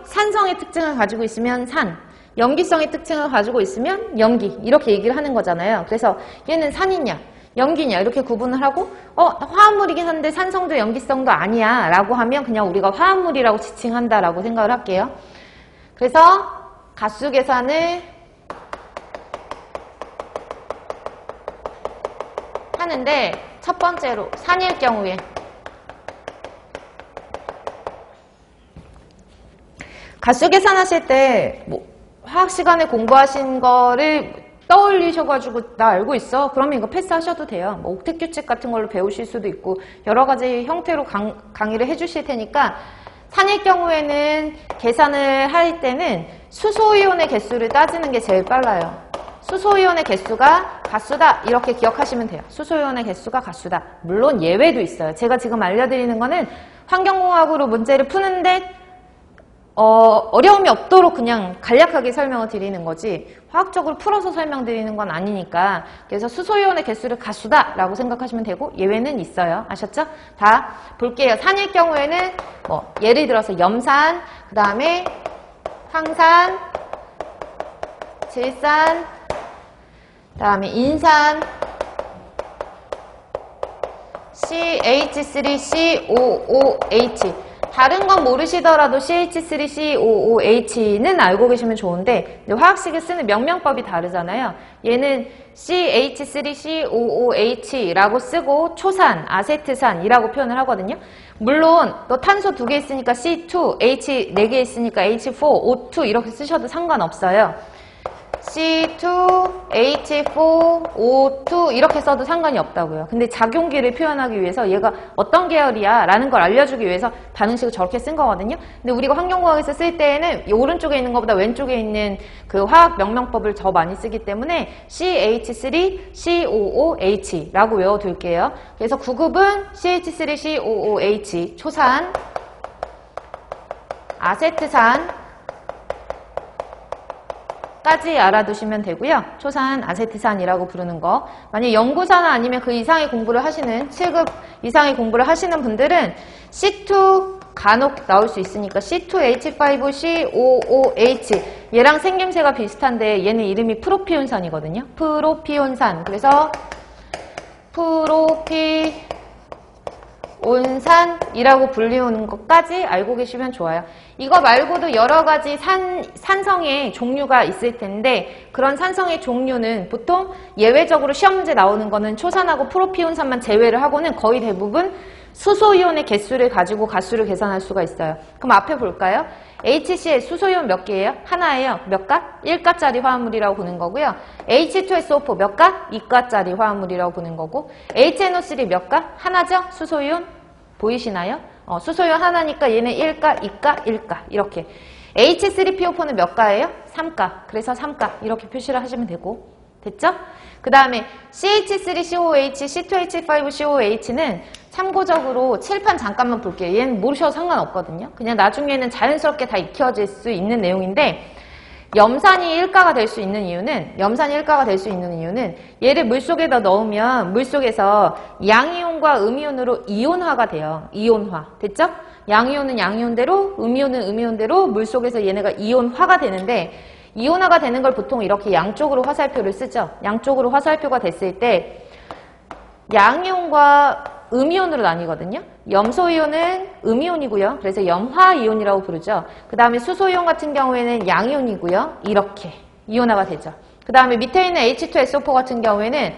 산성의 특징을 가지고 있으면 산, 염기성의 특징을 가지고 있으면 염기 이렇게 얘기를 하는 거잖아요. 그래서 얘는 산이냐 염기냐 이렇게 구분을 하고 화합물이긴 한데 산성도 염기성도 아니야 라고 하면 그냥 우리가 화합물이라고 지칭한다라고 생각을 할게요. 그래서 가수 계산을 하는데 첫 번째로 산일 경우에 가수 계산하실 때 뭐 화학 시간에 공부하신 거를 떠올리셔가지고 나 알고 있어 그러면 이거 패스하셔도 돼요. 뭐 옥텟 규칙 같은 걸로 배우실 수도 있고 여러 가지 형태로 강의를 해주실 테니까 산일 경우에는 계산을 할 때는 수소이온의 개수를 따지는 게 제일 빨라요. 수소이온의 개수가 가수다 이렇게 기억하시면 돼요. 수소이온의 개수가 가수다. 물론 예외도 있어요. 제가 지금 알려드리는 거는 환경공학으로 문제를 푸는데 어려움이 없도록 그냥 간략하게 설명을 드리는 거지 화학적으로 풀어서 설명드리는 건 아니니까 그래서 수소이온의 개수를 가수다 라고 생각하시면 되고 예외는 있어요. 아셨죠? 다 볼게요. 산일 경우에는 뭐 예를 들어서 염산, 그 다음에 황산, 질산, 그 다음에 인산, CH3COOH 다른 건 모르시더라도 CH3COOH는 알고 계시면 좋은데 화학식을 쓰는 명명법이 다르잖아요. 얘는 CH3COOH라고 쓰고 초산, 아세트산이라고 표현을 하거든요. 물론 너 탄소 2개 있으니까 C2, H 4개 있으니까 H4, O2 이렇게 쓰셔도 상관없어요. C2, H4, O2 이렇게 써도 상관이 없다고요. 근데 작용기를 표현하기 위해서 얘가 어떤 계열이야 라는 걸 알려주기 위해서 반응식을 저렇게 쓴 거거든요. 근데 우리가 환경공학에서 쓸 때에는 이 오른쪽에 있는 것보다 왼쪽에 있는 그 화학 명명법을 더 많이 쓰기 때문에 CH3COOH 라고 외워둘게요. 그래서 9급은 CH3COOH 초산 아세트산 까지 알아두시면 되고요. 초산 아세트산이라고 부르는 거. 만약 연구사나 아니면 그 이상의 공부를 하시는 7급 이상의 공부를 하시는 분들은 C2 간혹 나올 수 있으니까 C2H5COOH 얘랑 생김새가 비슷한데 얘는 이름이 프로피온산이거든요. 프로피온산. 그래서 프로피온산이라고 불리우는 것까지 알고 계시면 좋아요. 이거 말고도 여러 가지 산성의 종류가 있을 텐데 그런 산성의 종류는 보통 예외적으로 시험 문제 나오는 거는 초산하고 프로피온산만 제외를 하고는 거의 대부분 수소이온의 개수를 가지고 가수를 계산할 수가 있어요. 그럼 앞에 볼까요? HCl 수소이온 몇 개예요? 하나예요. 몇 가? 1가짜리 화합물이라고 보는 거고요. H2SO4 몇 가? 2가짜리 화합물이라고 보는 거고 HNO3 몇 가? 하나죠? 수소이온 보이시나요? 수소이온 하나니까 얘는 1가, 2가, 1가 이렇게. H3PO4는 몇 가예요? 3가. 그래서 3가 이렇게 표시를 하시면 되고 됐죠? 그 다음에 CH3COH, C2H5COH는 참고적으로 칠판 잠깐만 볼게요. 얘는 모르셔도 상관없거든요. 그냥 나중에는 자연스럽게 다 익혀질 수 있는 내용인데 염산이 1가가 될 수 있는 이유는 얘를 물속에다 넣으면 물속에서 양이온과 음이온으로 이온화가 돼요. 이온화. 됐죠? 양이온은 양이온대로 음이온은 음이온대로 물속에서 얘네가 이온화가 되는데 이온화가 되는 걸 보통 이렇게 양쪽으로 화살표를 쓰죠. 양쪽으로 화살표가 됐을 때 양이온과 음이온으로 나뉘거든요. 염소이온은 음이온이고요. 그래서 염화이온이라고 부르죠. 그 다음에 수소이온 같은 경우에는 양이온이고요. 이렇게 이온화가 되죠. 그 다음에 밑에 있는 H2SO4 같은 경우에는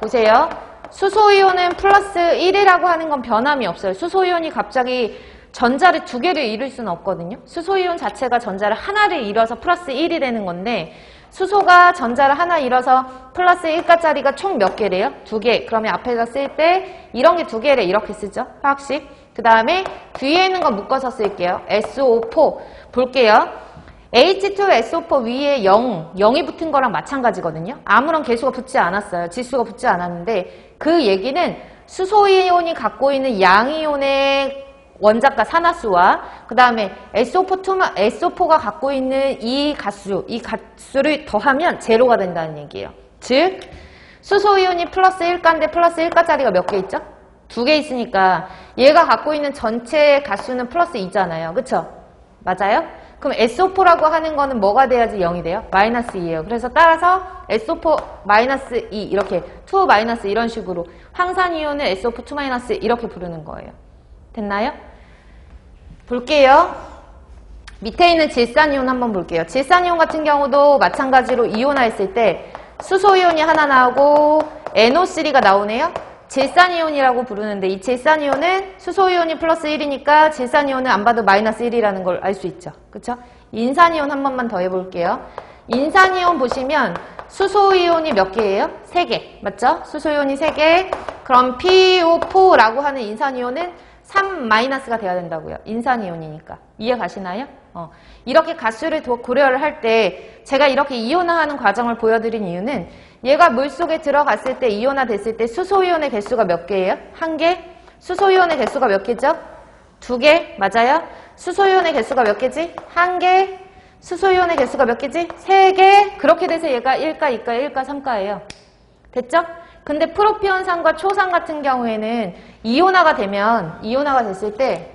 보세요. 수소이온은 플러스 1이라고 하는 건 변함이 없어요. 수소이온이 갑자기 전자를 두 개를 이룰 수는 없거든요. 수소이온 자체가 전자를 하나를 이뤄서 플러스 1이 되는 건데 수소가 전자를 하나 이뤄서 플러스 1가짜리가 총 몇 개래요? 2개. 그러면 앞에서 쓸 때 이런 게 2개래 이렇게 쓰죠. 화학식. 그 다음에 뒤에 있는 거 묶어서 쓸게요. SO4 볼게요. H2SO4 위에 0이 붙은 거랑 마찬가지거든요. 아무런 개수가 붙지 않았어요. 지수가 붙지 않았는데 그 얘기는 수소이온이 갖고 있는 양이온의 원자가 산화수와 그 다음에 SO4가 갖고 있는 이 가수를 더하면 제로가 된다는 얘기예요. 즉 수소이온이 플러스 1가인데 플러스 1가짜리가 몇 개 있죠? 2개 있으니까 얘가 갖고 있는 전체 가수는 플러스 2잖아요. 그쵸? 맞아요? 그럼 SO4라고 하는 거는 뭐가 돼야지 0이 돼요? 마이너스 2예요. 그래서 따라서 SO4 마이너스 2 이렇게 2 마이너스 이런 식으로 황산이온은 SO4 2 마이너스 이렇게 부르는 거예요. 됐나요? 볼게요. 밑에 있는 질산이온 한번 볼게요. 질산이온 같은 경우도 마찬가지로 이온화했을 때 수소이온이 하나 나오고 NO3가 나오네요. 질산이온이라고 부르는데 이 질산이온은 수소이온이 플러스 1이니까 질산이온은 안 봐도 마이너스 1이라는 걸 알 수 있죠. 그쵸? 인산이온 한 번만 더 해볼게요. 인산이온 보시면 수소이온이 몇 개예요? 3개. 맞죠? 수소이온이 3개. 그럼 PO4라고 하는 인산이온은 3-가 돼야 된다고요. 인산이온이니까. 이해 가시나요? 이렇게 가수를 고려를 할 때 제가 이렇게 이온화하는 과정을 보여드린 이유는 얘가 물속에 들어갔을 때 이온화 됐을 때 수소이온의 개수가 몇 개예요? 1개? 수소이온의 개수가 몇 개죠? 2개? 맞아요? 수소이온의 개수가 몇 개지? 1개? 수소이온의 개수가 몇 개지? 3개? 그렇게 돼서 얘가 1가, 2가, 1가, 3가예요. 됐죠? 근데 프로피온산과 초산 같은 경우에는 이온화가 됐을 때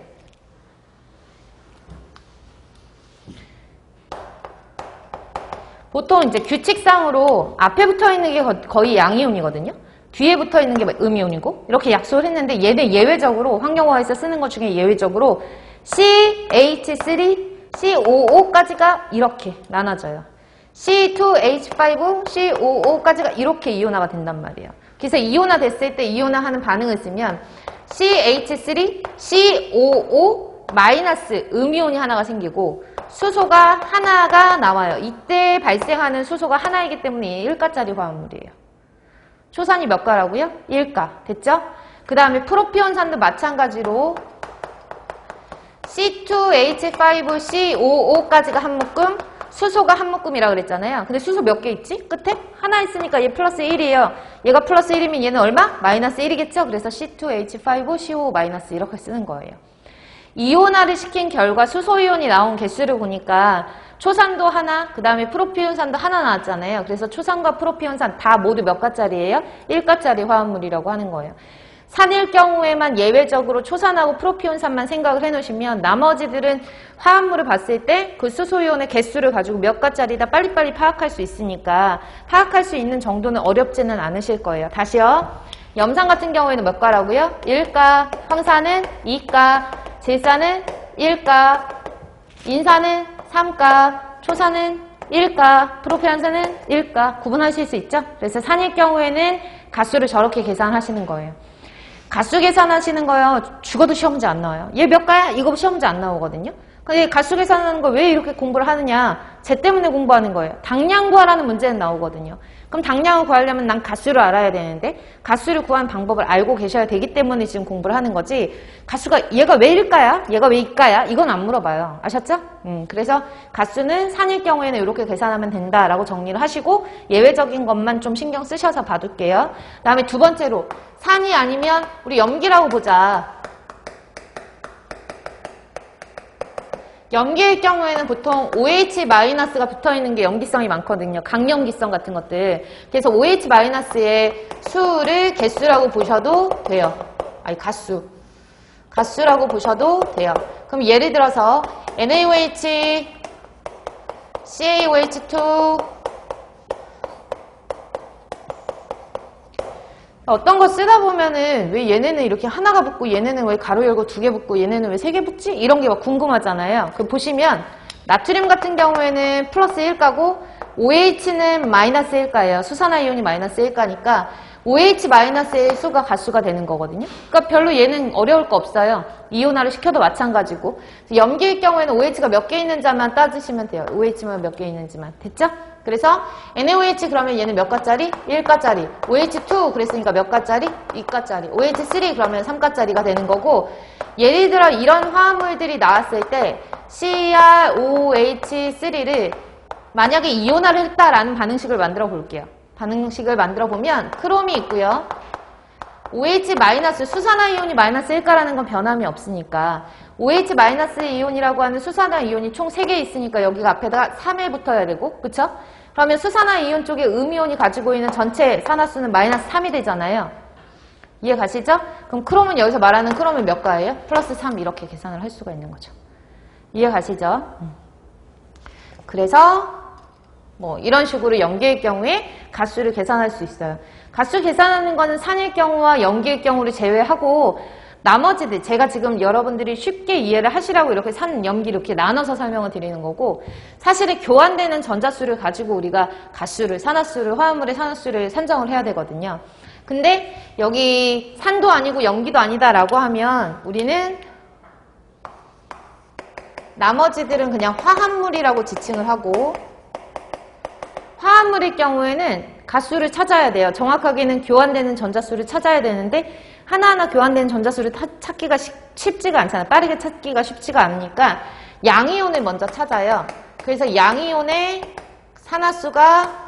보통 이제 규칙상으로 앞에 붙어 있는 게 거의 양이온이거든요. 뒤에 붙어 있는 게 음이온이고 이렇게 약속을 했는데 얘는 예외적으로 환경화에서 쓰는 것 중에 예외적으로 CH3, COO까지가 이렇게 나눠져요. C2H5, COO까지가 이렇게 이온화가 된단 말이에요. 그래서 이온화 됐을 때 이온화하는 반응을 쓰면 CH3, COO 마이너스 음이온이 하나가 생기고 수소가 하나가 나와요. 이때 발생하는 수소가 하나이기 때문에 1가짜리 화합물이에요. 초산이 몇 가라고요? 1가. 됐죠? 그 다음에 프로피온산도 마찬가지로 C2H5COO까지가 한 묶음, 수소가 한 묶음이라 그랬잖아요. 근데 수소 몇 개 있지? 끝에? 하나 있으니까 얘 플러스 1이에요. 얘가 플러스 1이면 얘는 얼마? 마이너스 1이겠죠? 그래서 C2H5CO 마이너스 이렇게 쓰는 거예요. 이온화를 시킨 결과 수소이온이 나온 개수를 보니까 초산도 하나, 그 다음에 프로피온산도 하나 나왔잖아요. 그래서 초산과 프로피온산 다 모두 몇 가짜리예요? 1가짜리 화합물이라고 하는 거예요. 산일 경우에만 예외적으로 초산하고 프로피온산만 생각을 해놓으시면 나머지들은 화합물을 봤을 때 그 수소이온의 개수를 가지고 몇 가짜리다 빨리빨리 파악할 수 있으니까 파악할 수 있는 정도는 어렵지는 않으실 거예요. 다시요. 염산 같은 경우에는 몇 가라고요? 1가, 황산은 2가, 질산은 1가, 인산은 3가, 초산은 1가, 프로피온산은 1가. 구분하실 수 있죠? 그래서 산일 경우에는 가수를 저렇게 계산하시는 거예요. 가수 계산하시는 거요. 죽어도 시험 문제 안 나와요. 얘 몇 가야? 이거 시험 문제 안 나오거든요. 근데 가수 계산하는 거 왜 이렇게 공부를 하느냐? 쟤 때문에 공부하는 거예요. 당량 구하라는 문제는 나오거든요. 그럼 당량을 구하려면 난 가수를 알아야 되는데 가수를 구하는 방법을 알고 계셔야 되기 때문에 지금 공부를 하는 거지. 가수가 얘가 왜 1가야? 얘가 왜 2가야? 이건 안 물어봐요. 아셨죠? 그래서 가수는 산일 경우에는 이렇게 계산하면 된다라고 정리를 하시고 예외적인 것만 좀 신경 쓰셔서 봐둘게요. 그 다음에 두 번째로 산이 아니면 우리 염기라고 보자. 염기일 경우에는 보통 OH-가 붙어있는 게 염기성이 많거든요. 강염기성 같은 것들. 그래서 OH-의 수를 개수라고 보셔도 돼요. 아니, 가수라고 보셔도 돼요. 그럼 예를 들어서 NaOH, CaOH2 어떤 거 쓰다 보면은 왜 얘네는 이렇게 하나가 붙고 얘네는 왜 가로 열고 2개 붙고 얘네는 왜 3개 붙지? 이런 게 막 궁금하잖아요. 그 보시면 나트륨 같은 경우에는 플러스 1가고 OH는 마이너스 1가예요. 수산화이온이 마이너스 1가니까 OH-의 수가 가수가 되는 거거든요. 그러니까 별로 얘는 어려울 거 없어요. 이온화를 시켜도 마찬가지고. 염기일 경우에는 OH가 몇 개 있는지만 따지시면 돼요. OH만 몇 개 있는지만. 됐죠? 그래서 NaOH 그러면 얘는 몇 가짜리? 1가짜리. OH2 그랬으니까 몇 가짜리? 2가짜리. OH3 그러면 3가짜리가 되는 거고 예를 들어 이런 화합물들이 나왔을 때 CrOH3를 만약에 이온화를 했다라는 반응식을 만들어 볼게요. 반응식을 만들어 보면 크롬이 있고요. OH- 수산화이온이 마이너스 1가라는 건 변함이 없으니까 OH- 이온이라고 하는 수산화이온이 총 3개 있으니까 여기가 앞에다가 3에 붙어야 되고 그쵸? 그러면 수산화이온 쪽에 음이온이 가지고 있는 전체 산화수는 마이너스 3이 되잖아요. 이해 가시죠? 그럼 크롬은 여기서 말하는 크롬은 몇 가예요? 플러스 3 이렇게 계산을 할 수가 있는 거죠. 이해 가시죠? 그래서 뭐 이런 식으로 염기일 경우에 가수를 계산할 수 있어요. 가수 계산하는 거는 산일 경우와 염기일 경우를 제외하고 나머지들 제가 지금 여러분들이 쉽게 이해를 하시라고 이렇게 산, 염기 이렇게 나눠서 설명을 드리는 거고 사실은 교환되는 전자수를 가지고 우리가 가수를, 산화수를, 화합물의 산화수를 산정을 해야 되거든요. 근데 여기 산도 아니고 염기도 아니다라고 하면 우리는 나머지들은 그냥 화합물이라고 지칭을 하고 화합물일 경우에는 가수를 찾아야 돼요. 정확하게는 교환되는 전자수를 찾아야 되는데 하나하나 교환되는 전자수를 찾기가 쉽지가 않잖아요. 빠르게 찾기가 쉽지가 않으니까 양이온을 먼저 찾아요. 그래서 양이온의 산화수가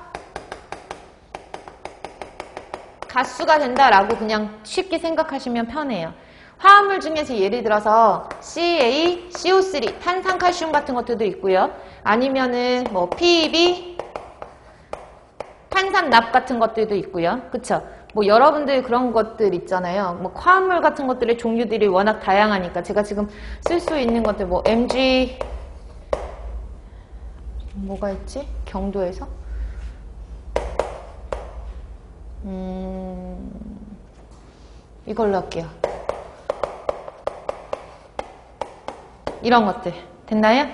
가수가 된다라고 그냥 쉽게 생각하시면 편해요. 화합물 중에서 예를 들어서 CA, CO3, 탄산칼슘 같은 것들도 있고요. 아니면은 뭐 PEB, 탄산납 같은 것들도 있고요. 그쵸? 뭐 여러분들 그런 것들 있잖아요. 뭐 화합물 같은 것들의 종류들이 워낙 다양하니까 제가 지금 쓸 수 있는 것들 뭐 MG 뭐가 있지? 경도에서? 이걸로 할게요. 이런 것들 됐나요?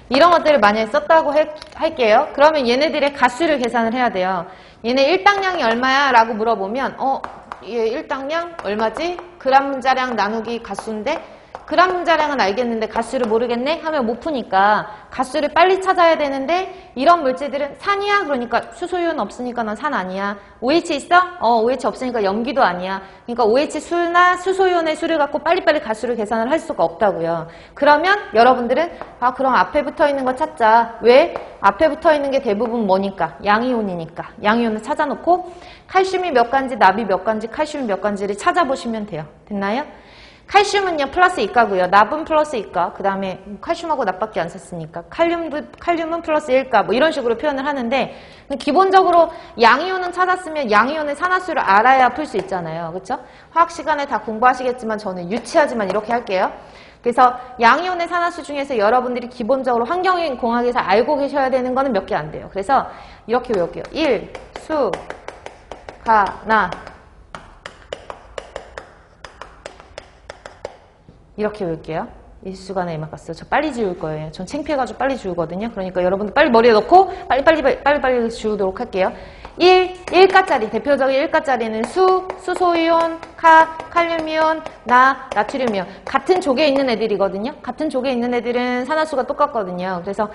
이런 것들을 만약에 썼다고 할게요. 그러면 얘네들의 가수를 계산을 해야 돼요. 얘네 일당량이 얼마야? 라고 물어보면 얘 일당량 얼마지? 그람 분자량 나누기 가수인데 그람 분자량은 알겠는데 가수를 모르겠네? 하면 못 푸니까 가수를 빨리 찾아야 되는데 이런 물질들은 산이야? 그러니까 수소이온 없으니까 넌 산 아니야. OH 있어? OH 없으니까 염기도 아니야. 그러니까 OH 수나 수소이온의 수를 갖고 빨리빨리 가수를 계산을 할 수가 없다고요. 그러면 여러분들은 그럼 앞에 붙어있는 거 찾자. 왜? 앞에 붙어있는 게 대부분 뭐니까? 양이온이니까. 양이온을 찾아놓고 칼슘이 몇 가지, 납이 몇 가지, 칼슘이 몇 가지를 찾아보시면 돼요. 됐나요? 칼슘은요 플러스 이가고요. 납은 플러스 이가. 그 다음에 칼슘하고 납밖에 안 썼으니까 칼륨은 플러스 1가 뭐 이런 식으로 표현을 하는데 기본적으로 양이온은 찾았으면 양이온의 산화수를 알아야 풀 수 있잖아요. 그렇죠? 화학 시간에 다 공부하시겠지만 저는 유치하지만 이렇게 할게요. 그래서 양이온의 산화수 중에서 여러분들이 기본적으로 환경공학에서 알고 계셔야 되는 거는 몇 개 안 돼요. 그래서 이렇게 외울게요. 1, 수, 가, 나 이렇게 외울게요. 일수간의 이마가스. 저 빨리 지울 거예요. 전 창피해가지고 빨리 지우거든요. 그러니까 여러분들 빨리 머리에 넣고 빨리 지우도록 할게요. 1가짜리, 대표적인 1가짜리는 수소이온, 칼륨이온, 나트륨이온. 같은 족에 있는 애들이거든요. 같은 족에 있는 애들은 산화수가 똑같거든요. 그래서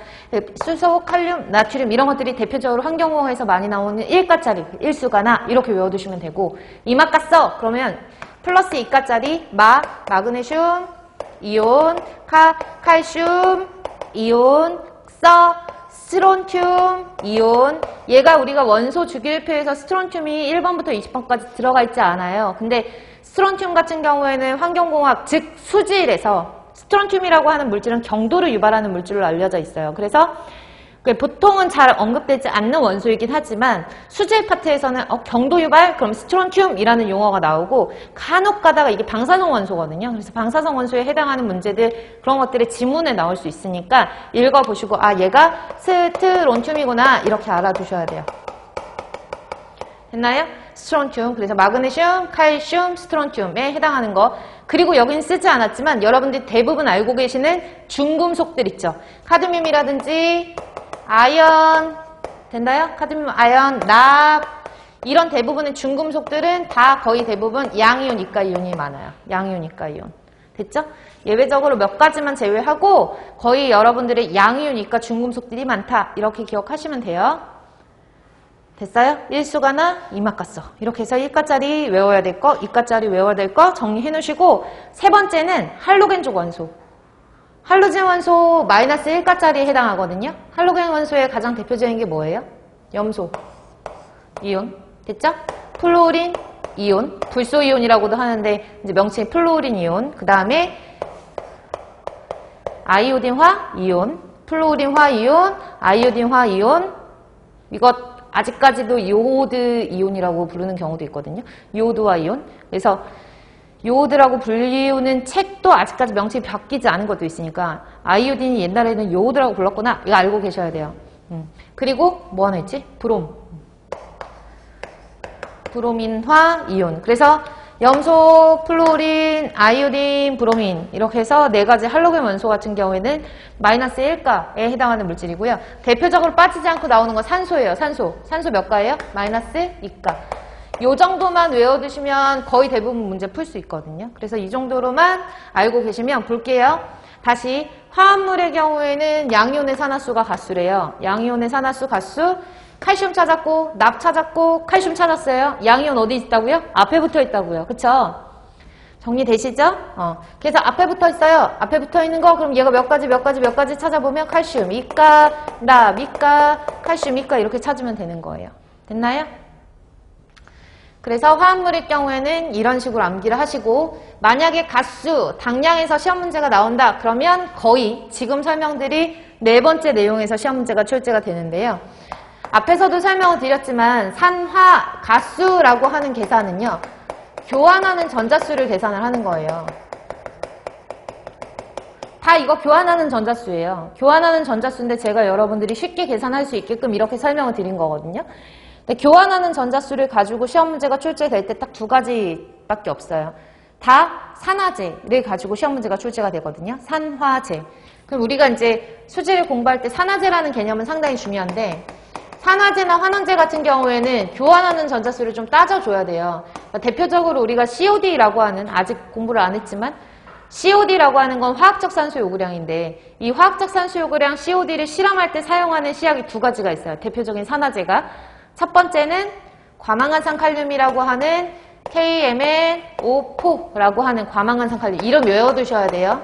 수소, 칼륨, 나트륨 이런 것들이 대표적으로 환경공학에서 많이 나오는 1가짜리, 1수가나 이렇게 외워두시면 되고 이마가스 그러면 플러스 2가짜리 마그네슘, 이온, 칼슘, 이온, 스트론튬, 이온. 얘가 우리가 원소 주기율표에서 스트론튬이 1번부터 20번까지 들어가 있지 않아요. 근데 스트론튬 같은 경우에는 환경공학, 즉 수질에서 스트론튬이라고 하는 물질은 경도를 유발하는 물질로 알려져 있어요. 그래서 보통은 잘 언급되지 않는 원소이긴 하지만 수질 파트에서는 경도 유발 그럼 스트론튬이라는 용어가 나오고 간혹 가다가 이게 방사성 원소거든요. 그래서 방사성 원소에 해당하는 문제들 그런 것들이 지문에 나올 수 있으니까 읽어보시고 얘가 스트론튬이구나 이렇게 알아두셔야 돼요. 됐나요? 스트론튬. 그래서 마그네슘, 칼슘, 스트론튬에 해당하는 거. 그리고 여기는 쓰지 않았지만 여러분들이 대부분 알고 계시는 중금속들 있죠. 카드뮴이라든지 아연, 됐나요? 카드뮴, 아연, 납 이런 대부분의 중금속들은 다 거의 대부분 양이온, 이가이온이 많아요. 양이온, 이가이온. 됐죠? 예외적으로 몇 가지만 제외하고 거의 여러분들의 양이온, 이가 중금속들이 많다. 이렇게 기억하시면 돼요. 됐어요? 1수가나 이마가스. 이렇게 해서 1가짜리 외워야 될 거, 2가짜리 외워야 될 거 정리해 놓으시고 세 번째는 할로겐족 원소. 할로겐 원소 마이너스 1가짜리에 해당하거든요. 할로겐 원소의 가장 대표적인 게 뭐예요? 염소, 이온. 됐죠? 플루오린, 이온. 불소이온이라고도 하는데 이제 명칭이 플루오린 이온. 그 다음에 아이오딘화 이온. 플루오린화 이온, 아이오딘화 이온. 이것 아직까지도 요오드 이온이라고 부르는 경우도 있거든요. 요오드와 이온. 그래서 요오드라고 불리우는 책도 아직까지 명칭이 바뀌지 않은 것도 있으니까 아이오딘이 옛날에는 요오드라고 불렀구나. 이거 알고 계셔야 돼요. 그리고 뭐 하나 있지? 브로민화 이온. 그래서 염소, 플루오린, 아이오딘, 브로민 이렇게 해서 네 가지 할로겐 원소 같은 경우에는 마이너스 1가에 해당하는 물질이고요. 대표적으로 빠지지 않고 나오는 건 산소예요. 산소 몇 가예요? 마이너스 2가. 요 정도만 외워두시면 거의 대부분 문제 풀 수 있거든요. 그래서 이 정도로만 알고 계시면 볼게요. 다시 화합물의 경우에는 양이온의 산화수가 가수래요. 양이온의 산화수 가수. 칼슘 찾았고 납 찾았고 칼슘 찾았어요. 양이온 어디 있다고요? 앞에 붙어 있다고요. 그쵸? 정리되시죠? 그래서 앞에 붙어 있어요. 앞에 붙어 있는 거 그럼 얘가 몇 가지 찾아보면 칼슘, 이가, 납, 이가, 칼슘, 이가 이렇게 찾으면 되는 거예요. 됐나요? 그래서 화합물의 경우에는 이런 식으로 암기를 하시고 만약에 가수, 당량에서 시험 문제가 나온다 그러면 거의 지금 설명드린 네 번째 내용에서 시험 문제가 출제가 되는데요. 앞에서도 설명을 드렸지만 산화, 가수라고 하는 계산은요. 교환하는 전자수를 계산을 하는 거예요. 다 이거 교환하는 전자수예요. 교환하는 전자수인데 제가 여러분들이 쉽게 계산할 수 있게끔 이렇게 설명을 드린 거거든요. 근데 교환하는 전자수를 가지고 시험 문제가 출제될 때 딱 두 가지밖에 없어요. 다 산화제를 가지고 시험 문제가 출제가 되거든요. 산화제. 그럼 우리가 이제 수질을 공부할 때 산화제라는 개념은 상당히 중요한데 산화제나 환원제 같은 경우에는 교환하는 전자수를 좀 따져줘야 돼요. 대표적으로 우리가 COD라고 하는, 아직 공부를 안 했지만 COD라고 하는 건 화학적 산소 요구량인데 이 화학적 산소 요구량 COD를 실험할 때 사용하는 시약이 두 가지가 있어요. 대표적인 산화제가. 첫 번째는 과망한산 칼륨이라고 하는 KMnO4라고 하는 과망한산 칼륨. 이름 외워두셔야 돼요.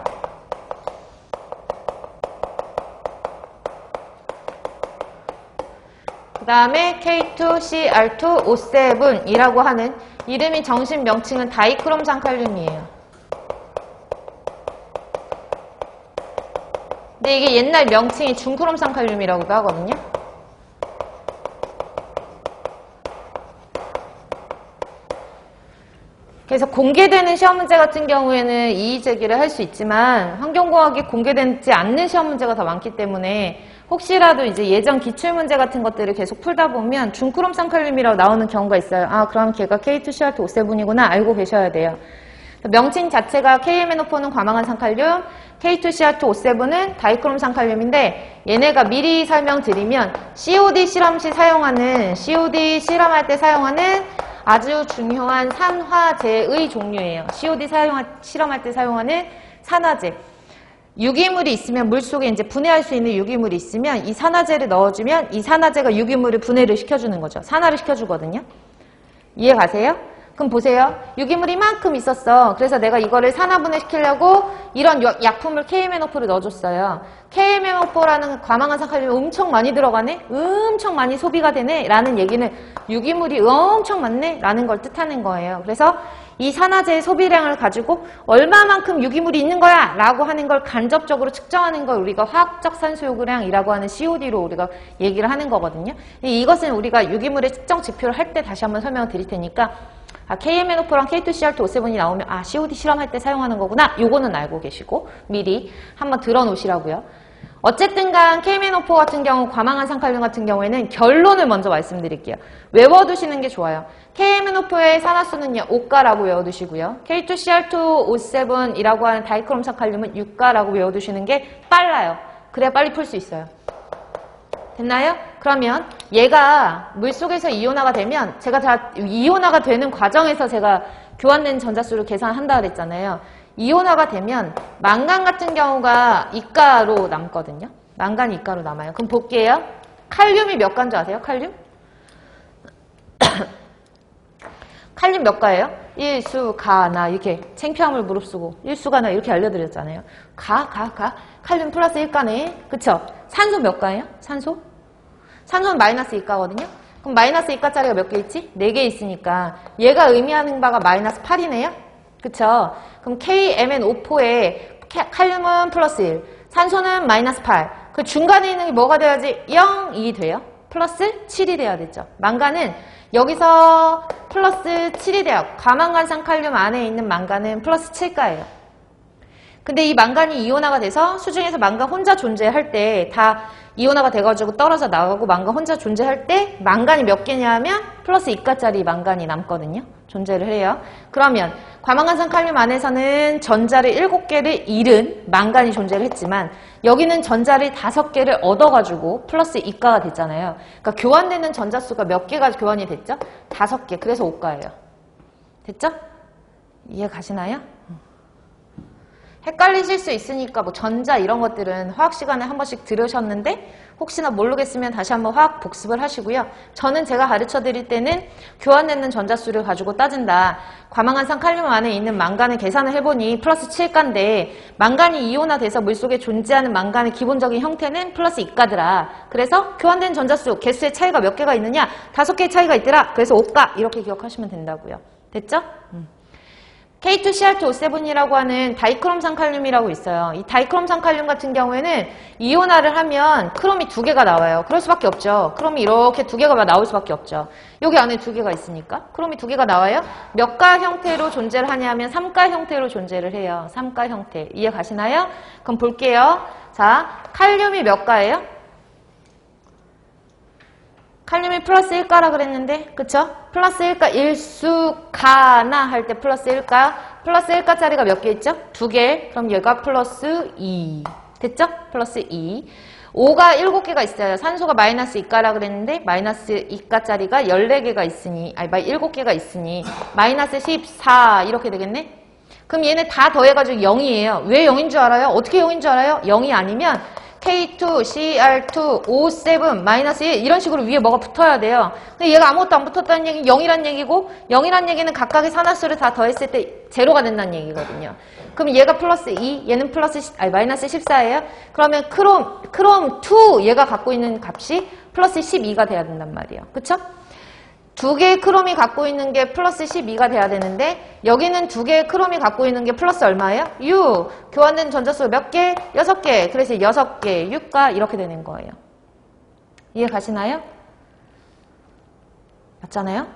그 다음에 K2CR2O7이라고 하는 이름이 정식 명칭은 다이크롬산 칼륨이에요. 근데 이게 옛날 명칭이 중크롬산칼륨이라고도 하거든요. 그래서 공개되는 시험 문제 같은 경우에는 이의 제기를 할 수 있지만 환경공학이 공개되지 않는 시험 문제가 더 많기 때문에 혹시라도 이제 예전 기출 문제 같은 것들을 계속 풀다 보면 중크롬산칼륨이라고 나오는 경우가 있어요. 아, 그럼 걔가 K2CR2O7이구나 알고 계셔야 돼요. 명칭 자체가 KMNO4는 과망한산칼륨, K2CR2O7은 다이크롬산칼륨인데 얘네가 미리 설명드리면 COD 실험 시 사용하는 COD 실험할 때 사용하는 아주 중요한 산화제의 종류예요. COD 실험할 때 사용하는 산화제. 유기물이 있으면 물속에 이제 분해할 수 있는 유기물이 있으면 이 산화제를 넣어주면 이 산화제가 유기물을 분해를 시켜주는 거죠. 산화를 시켜주거든요. 이해 가세요? 그럼 보세요. 유기물이 이만큼 있었어. 그래서 내가 이거를 산화분해 시키려고 이런 약품을 KMNO4를 넣어줬어요. KMNO4라는 과망한산칼륨이 엄청 많이 들어가네? 엄청 많이 소비가 되네? 라는 얘기는 유기물이 엄청 많네? 라는 걸 뜻하는 거예요. 그래서 이 산화제의 소비량을 가지고 얼마만큼 유기물이 있는 거야? 라고 하는 걸 간접적으로 측정하는 걸 우리가 화학적 산소 요구량이라고 하는 COD로 우리가 얘기를 하는 거거든요. 이것은 우리가 유기물의 측정 지표를 할 때 다시 한번 설명을 드릴 테니까 KMNO4랑 K2CR2O7이 나오면 COD 실험할 때 사용하는 거구나. 요거는 알고 계시고 미리 한번 들어놓으시라고요. 어쨌든 간 KMNO4 같은 경우 과망한산칼륨 같은 경우에는 결론을 먼저 말씀드릴게요. 외워두시는 게 좋아요. KMNO4의 산화수는요 5가라고 외워두시고요. K2CR2O7이라고 하는 다이크롬산칼륨은 6가라고 외워두시는 게 빨라요. 그래야 빨리 풀 수 있어요. 됐나요? 그러면 얘가 물속에서 이온화가 되면 제가 다 이온화가 되는 과정에서 제가 교환된 전자수를 계산한다 그랬잖아요. 이온화가 되면 망간 같은 경우가 이가로 남거든요. 망간이 이가로 남아요. 그럼 볼게요. 칼륨이 몇 가인 줄 아세요? 칼륨? 칼륨 몇 가예요? 일수, 가, 나 이렇게 창피함을 무릅쓰고 일수가 나 이렇게 알려드렸잖아요. 칼륨 플러스 1가네. 그쵸? 산소 몇 가예요? 산소는 마이너스 2가거든요. 그럼 마이너스 2가짜리가 몇 개 있지? 4개 있으니까 얘가 의미하는 바가 마이너스 8이네요. 그쵸? 그럼 KMNO4에 칼륨은 플러스 1, 산소는 마이너스 8. 그 중간에 있는 게 뭐가 돼야지? 0, 2 돼요. 플러스 7이 돼야 되죠. 망간은 여기서 플러스 7이 돼요. 과망간산칼륨 안에 있는 망간은 플러스 7가예요. 근데 이 망간이 이온화가 돼서 수중에서 망간 혼자 존재할 때 다 이온화가 돼가지고 떨어져 나가고 망간 혼자 존재할 때 망간이 몇 개냐 하면 플러스 2가짜리 망간이 남거든요. 존재를 해요. 그러면 과망간산칼륨 안에서는 전자를 7개를 잃은 망간이 존재를 했지만 여기는 전자를 5개를 얻어가지고 플러스 2가가 됐잖아요. 그러니까 교환되는 전자수가 몇 개가 교환이 됐죠? 5개. 그래서 5가예요. 됐죠? 이해 가시나요? 헷갈리실 수 있으니까 뭐 전자 이런 것들은 화학 시간에 한 번씩 들으셨는데 혹시나 모르겠으면 다시 한번 화학 복습을 하시고요. 저는 제가 가르쳐 드릴 때는 교환되는 전자수를 가지고 따진다. 과망한산칼륨 안에 있는 망간을 계산을 해보니 플러스 7가인데 망간이 이온화돼서 물속에 존재하는 망간의 기본적인 형태는 플러스 2가더라. 그래서 교환된 전자수 개수의 차이가 몇 개가 있느냐? 5개의 차이가 있더라. 그래서 5가 이렇게 기억하시면 된다고요. 됐죠? K2CR2O7이라고 하는 다이크롬산칼륨이라고 있어요. 이 다이크롬산칼륨 같은 경우에는 이온화를 하면 크롬이 2개가 나와요. 그럴 수밖에 없죠. 크롬이 이렇게 2개가 나올 수밖에 없죠. 여기 안에 2개가 있으니까 크롬이 2개가 나와요. 몇 가 형태로 존재를 하냐면 3가 형태로 존재를 해요. 3가 형태. 이해 가시나요? 그럼 볼게요. 자, 칼륨이 몇 가예요? 칼륨이 플러스 1가라 그랬는데 그쵸? 플러스 1가 일수가나 할 때 플러스 1가 플러스 1가짜리가 몇 개 있죠? 2개. 그럼 얘가 플러스 2 됐죠? 플러스 2 5가 7개가 있어요. 산소가 마이너스 2가라 그랬는데 마이너스 2가짜리가 14개가 있으니 7개가 있으니 마이너스 14 이렇게 되겠네? 그럼 얘네 다 더해가지고 0이에요. 왜 0인 줄 알아요? 어떻게 0인 줄 알아요? 0이 아니면 K2CR2O7 마이너스 1 이런 식으로 위에 뭐가 붙어야 돼요. 근데 얘가 아무것도 안 붙었다는 얘기는 0이란 얘기고 0이란 얘기는 각각의 산화수를 다 더했을 때 제로가 된다는 얘기거든요. 그럼 얘가 플러스 2, 얘는 마이너스 14예요. 그러면 크롬 2 얘가 갖고 있는 값이 플러스 12가 돼야 된단 말이에요. 그쵸? 두 개의 크롬이 갖고 있는 게 플러스 12가 돼야 되는데 여기는 두 개의 크롬이 갖고 있는 게 플러스 얼마예요? 6. 교환된 전자수 몇 개? 6개. 그래서 6개, 6가 이렇게 되는 거예요. 이해 가시나요? 맞잖아요?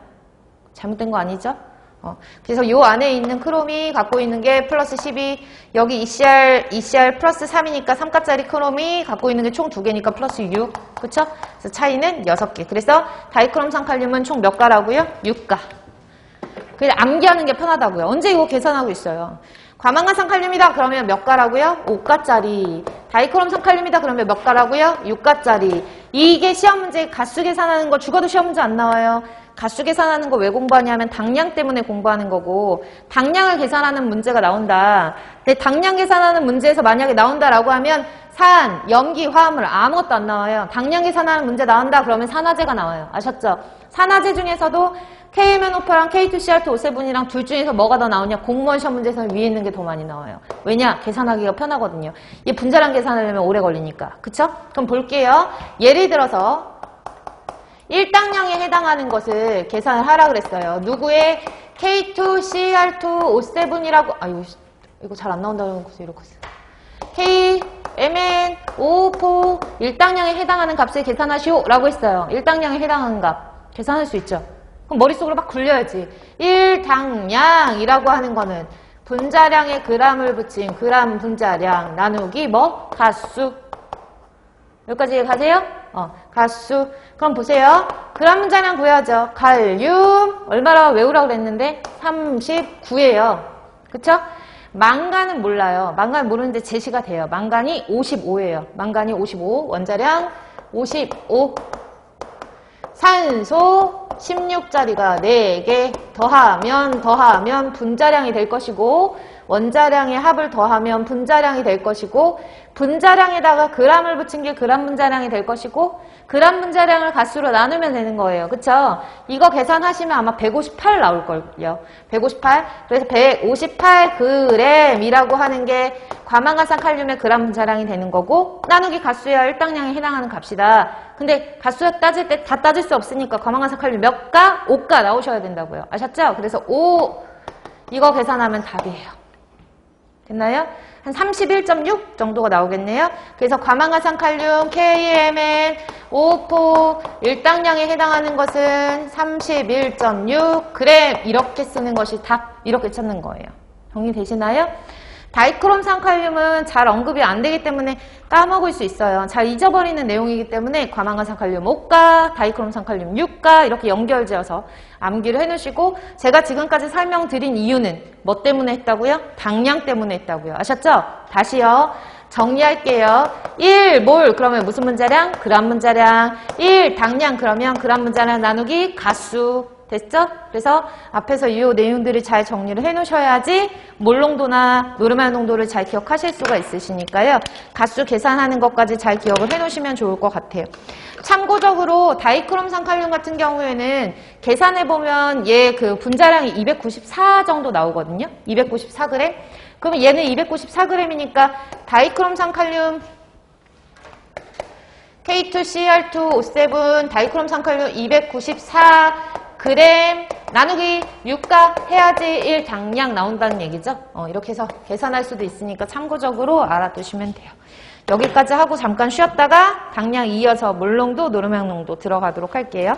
잘못된 거 아니죠? 그래서 요 안에 있는 크롬이 갖고 있는 게 플러스 12, 여기 ECR 플러스 3이니까 3가짜리 크롬이 갖고 있는 게 총 2개니까 플러스 6. 그쵸? 그래서 차이는 6개. 그래서 다이크롬 산칼륨은 총 몇 가라고요? 6가. 그래서 암기하는 게 편하다고요. 언제 이거 계산하고 있어요? 과망간 산칼륨이다 그러면 몇 가라고요? 5가짜리. 다이크롬 산칼륨이다 그러면 몇 가라고요? 6가짜리. 이게 시험 문제 가수 계산하는 거 죽어도 시험 문제 안 나와요. 가수 계산하는 거 왜 공부하냐면 당량 때문에 공부하는 거고 당량을 계산하는 문제가 나온다. 근데 당량 계산하는 문제에서 만약에 나온다라고 하면 산, 염기, 화합물 아무것도 안 나와요. 당량 계산하는 문제 나온다 그러면 산화제가 나와요. 아셨죠? 산화제 중에서도 KMNO4랑 K2CR2O7이랑 둘 중에서 뭐가 더 나오냐? 공무원 시험 문제에서는 위에 있는 게 더 많이 나와요. 왜냐? 계산하기가 편하거든요. 얘 분자량 계산하려면 오래 걸리니까. 그쵸? 그럼 볼게요. 예를 들어서 1당량에 해당하는 것을 계산을 하라 그랬어요. 누구의 K2CR2O7이라고 아유 이거 잘 안 나온다고 해서 이렇게 했어요. KMNO4 1당량에 해당하는 값을 계산하시오 라고 했어요. 1당량에 해당하는 값 계산할 수 있죠. 그럼 머릿속으로 막 굴려야지. 1당량이라고 하는 거는 분자량에 그람을 붙인 그람 분자량 나누기 뭐? 가수. 여기까지 가세요? 가수. 그럼 보세요. 그람 분자량 구해야죠. 갈륨 얼마라고 외우라고 그랬는데 39예요. 그쵸? 망간은 몰라요. 망간 모르는데 제시가 돼요. 망간이 55예요. 망간이 55. 원자량 55. 산소 16짜리가 4개 더하면 분자량이 될 것이고 원자량의 합을 더하면 분자량이 될 것이고 분자량에다가 그람을 붙인 게 그람 분자량이 될 것이고 그람 분자량을 가수로 나누면 되는 거예요. 그쵸? 이거 계산하시면 아마 158 나올걸요. 158. 그래서 158g이라고 하는 게 과망간산 칼륨의 그람 분자량이 되는 거고 나누기 가수야 1당량에 해당하는 값이다. 근데 가수 따질 때 다 따질 수 없으니까 과망간산 칼륨 몇 가? 5가 나오셔야 된다고요. 아셨죠? 그래서 5 이거 계산하면 답이에요. 됐나요? 한 31.6 정도가 나오겠네요. 그래서 과망간산 칼륨 KMNO4 1당량에 해당하는 것은 31.6g 이렇게 쓰는 것이 답 이렇게 찾는 거예요. 정리되시나요? 다이크롬 산칼륨은 잘 언급이 안 되기 때문에 까먹을 수 있어요. 잘 잊어버리는 내용이기 때문에 과망간 산칼륨 5가, 다이크롬 산칼륨 6가 이렇게 연결지어서 암기를 해놓으시고 제가 지금까지 설명드린 이유는 뭐 때문에 했다고요? 당량 때문에 했다고요. 아셨죠? 다시요. 정리할게요. 1몰 그러면 무슨 분자량? 그람 분자량. 1 당량 그러면 그람 분자량 나누기 가수. 됐죠? 그래서 앞에서 이 내용들을 잘 정리를 해놓으셔야지 몰농도나 노르말 농도를 잘 기억하실 수가 있으시니까요. 가수 계산하는 것까지 잘 기억을 해놓으시면 좋을 것 같아요. 참고적으로 다이크롬 산칼륨 같은 경우에는 계산해보면 얘 그 분자량이 294 정도 나오거든요. 294g. 그러면 얘는 294g이니까 다이크롬 산칼륨 K2CR2O7 다이크롬 산칼륨 294 그램 나누기 6가 해야지 1당량 나온다는 얘기죠. 이렇게 해서 계산할 수도 있으니까 참고적으로 알아두시면 돼요. 여기까지 하고 잠깐 쉬었다가 당량 이어서 몰농도, 노르망농도 들어가도록 할게요.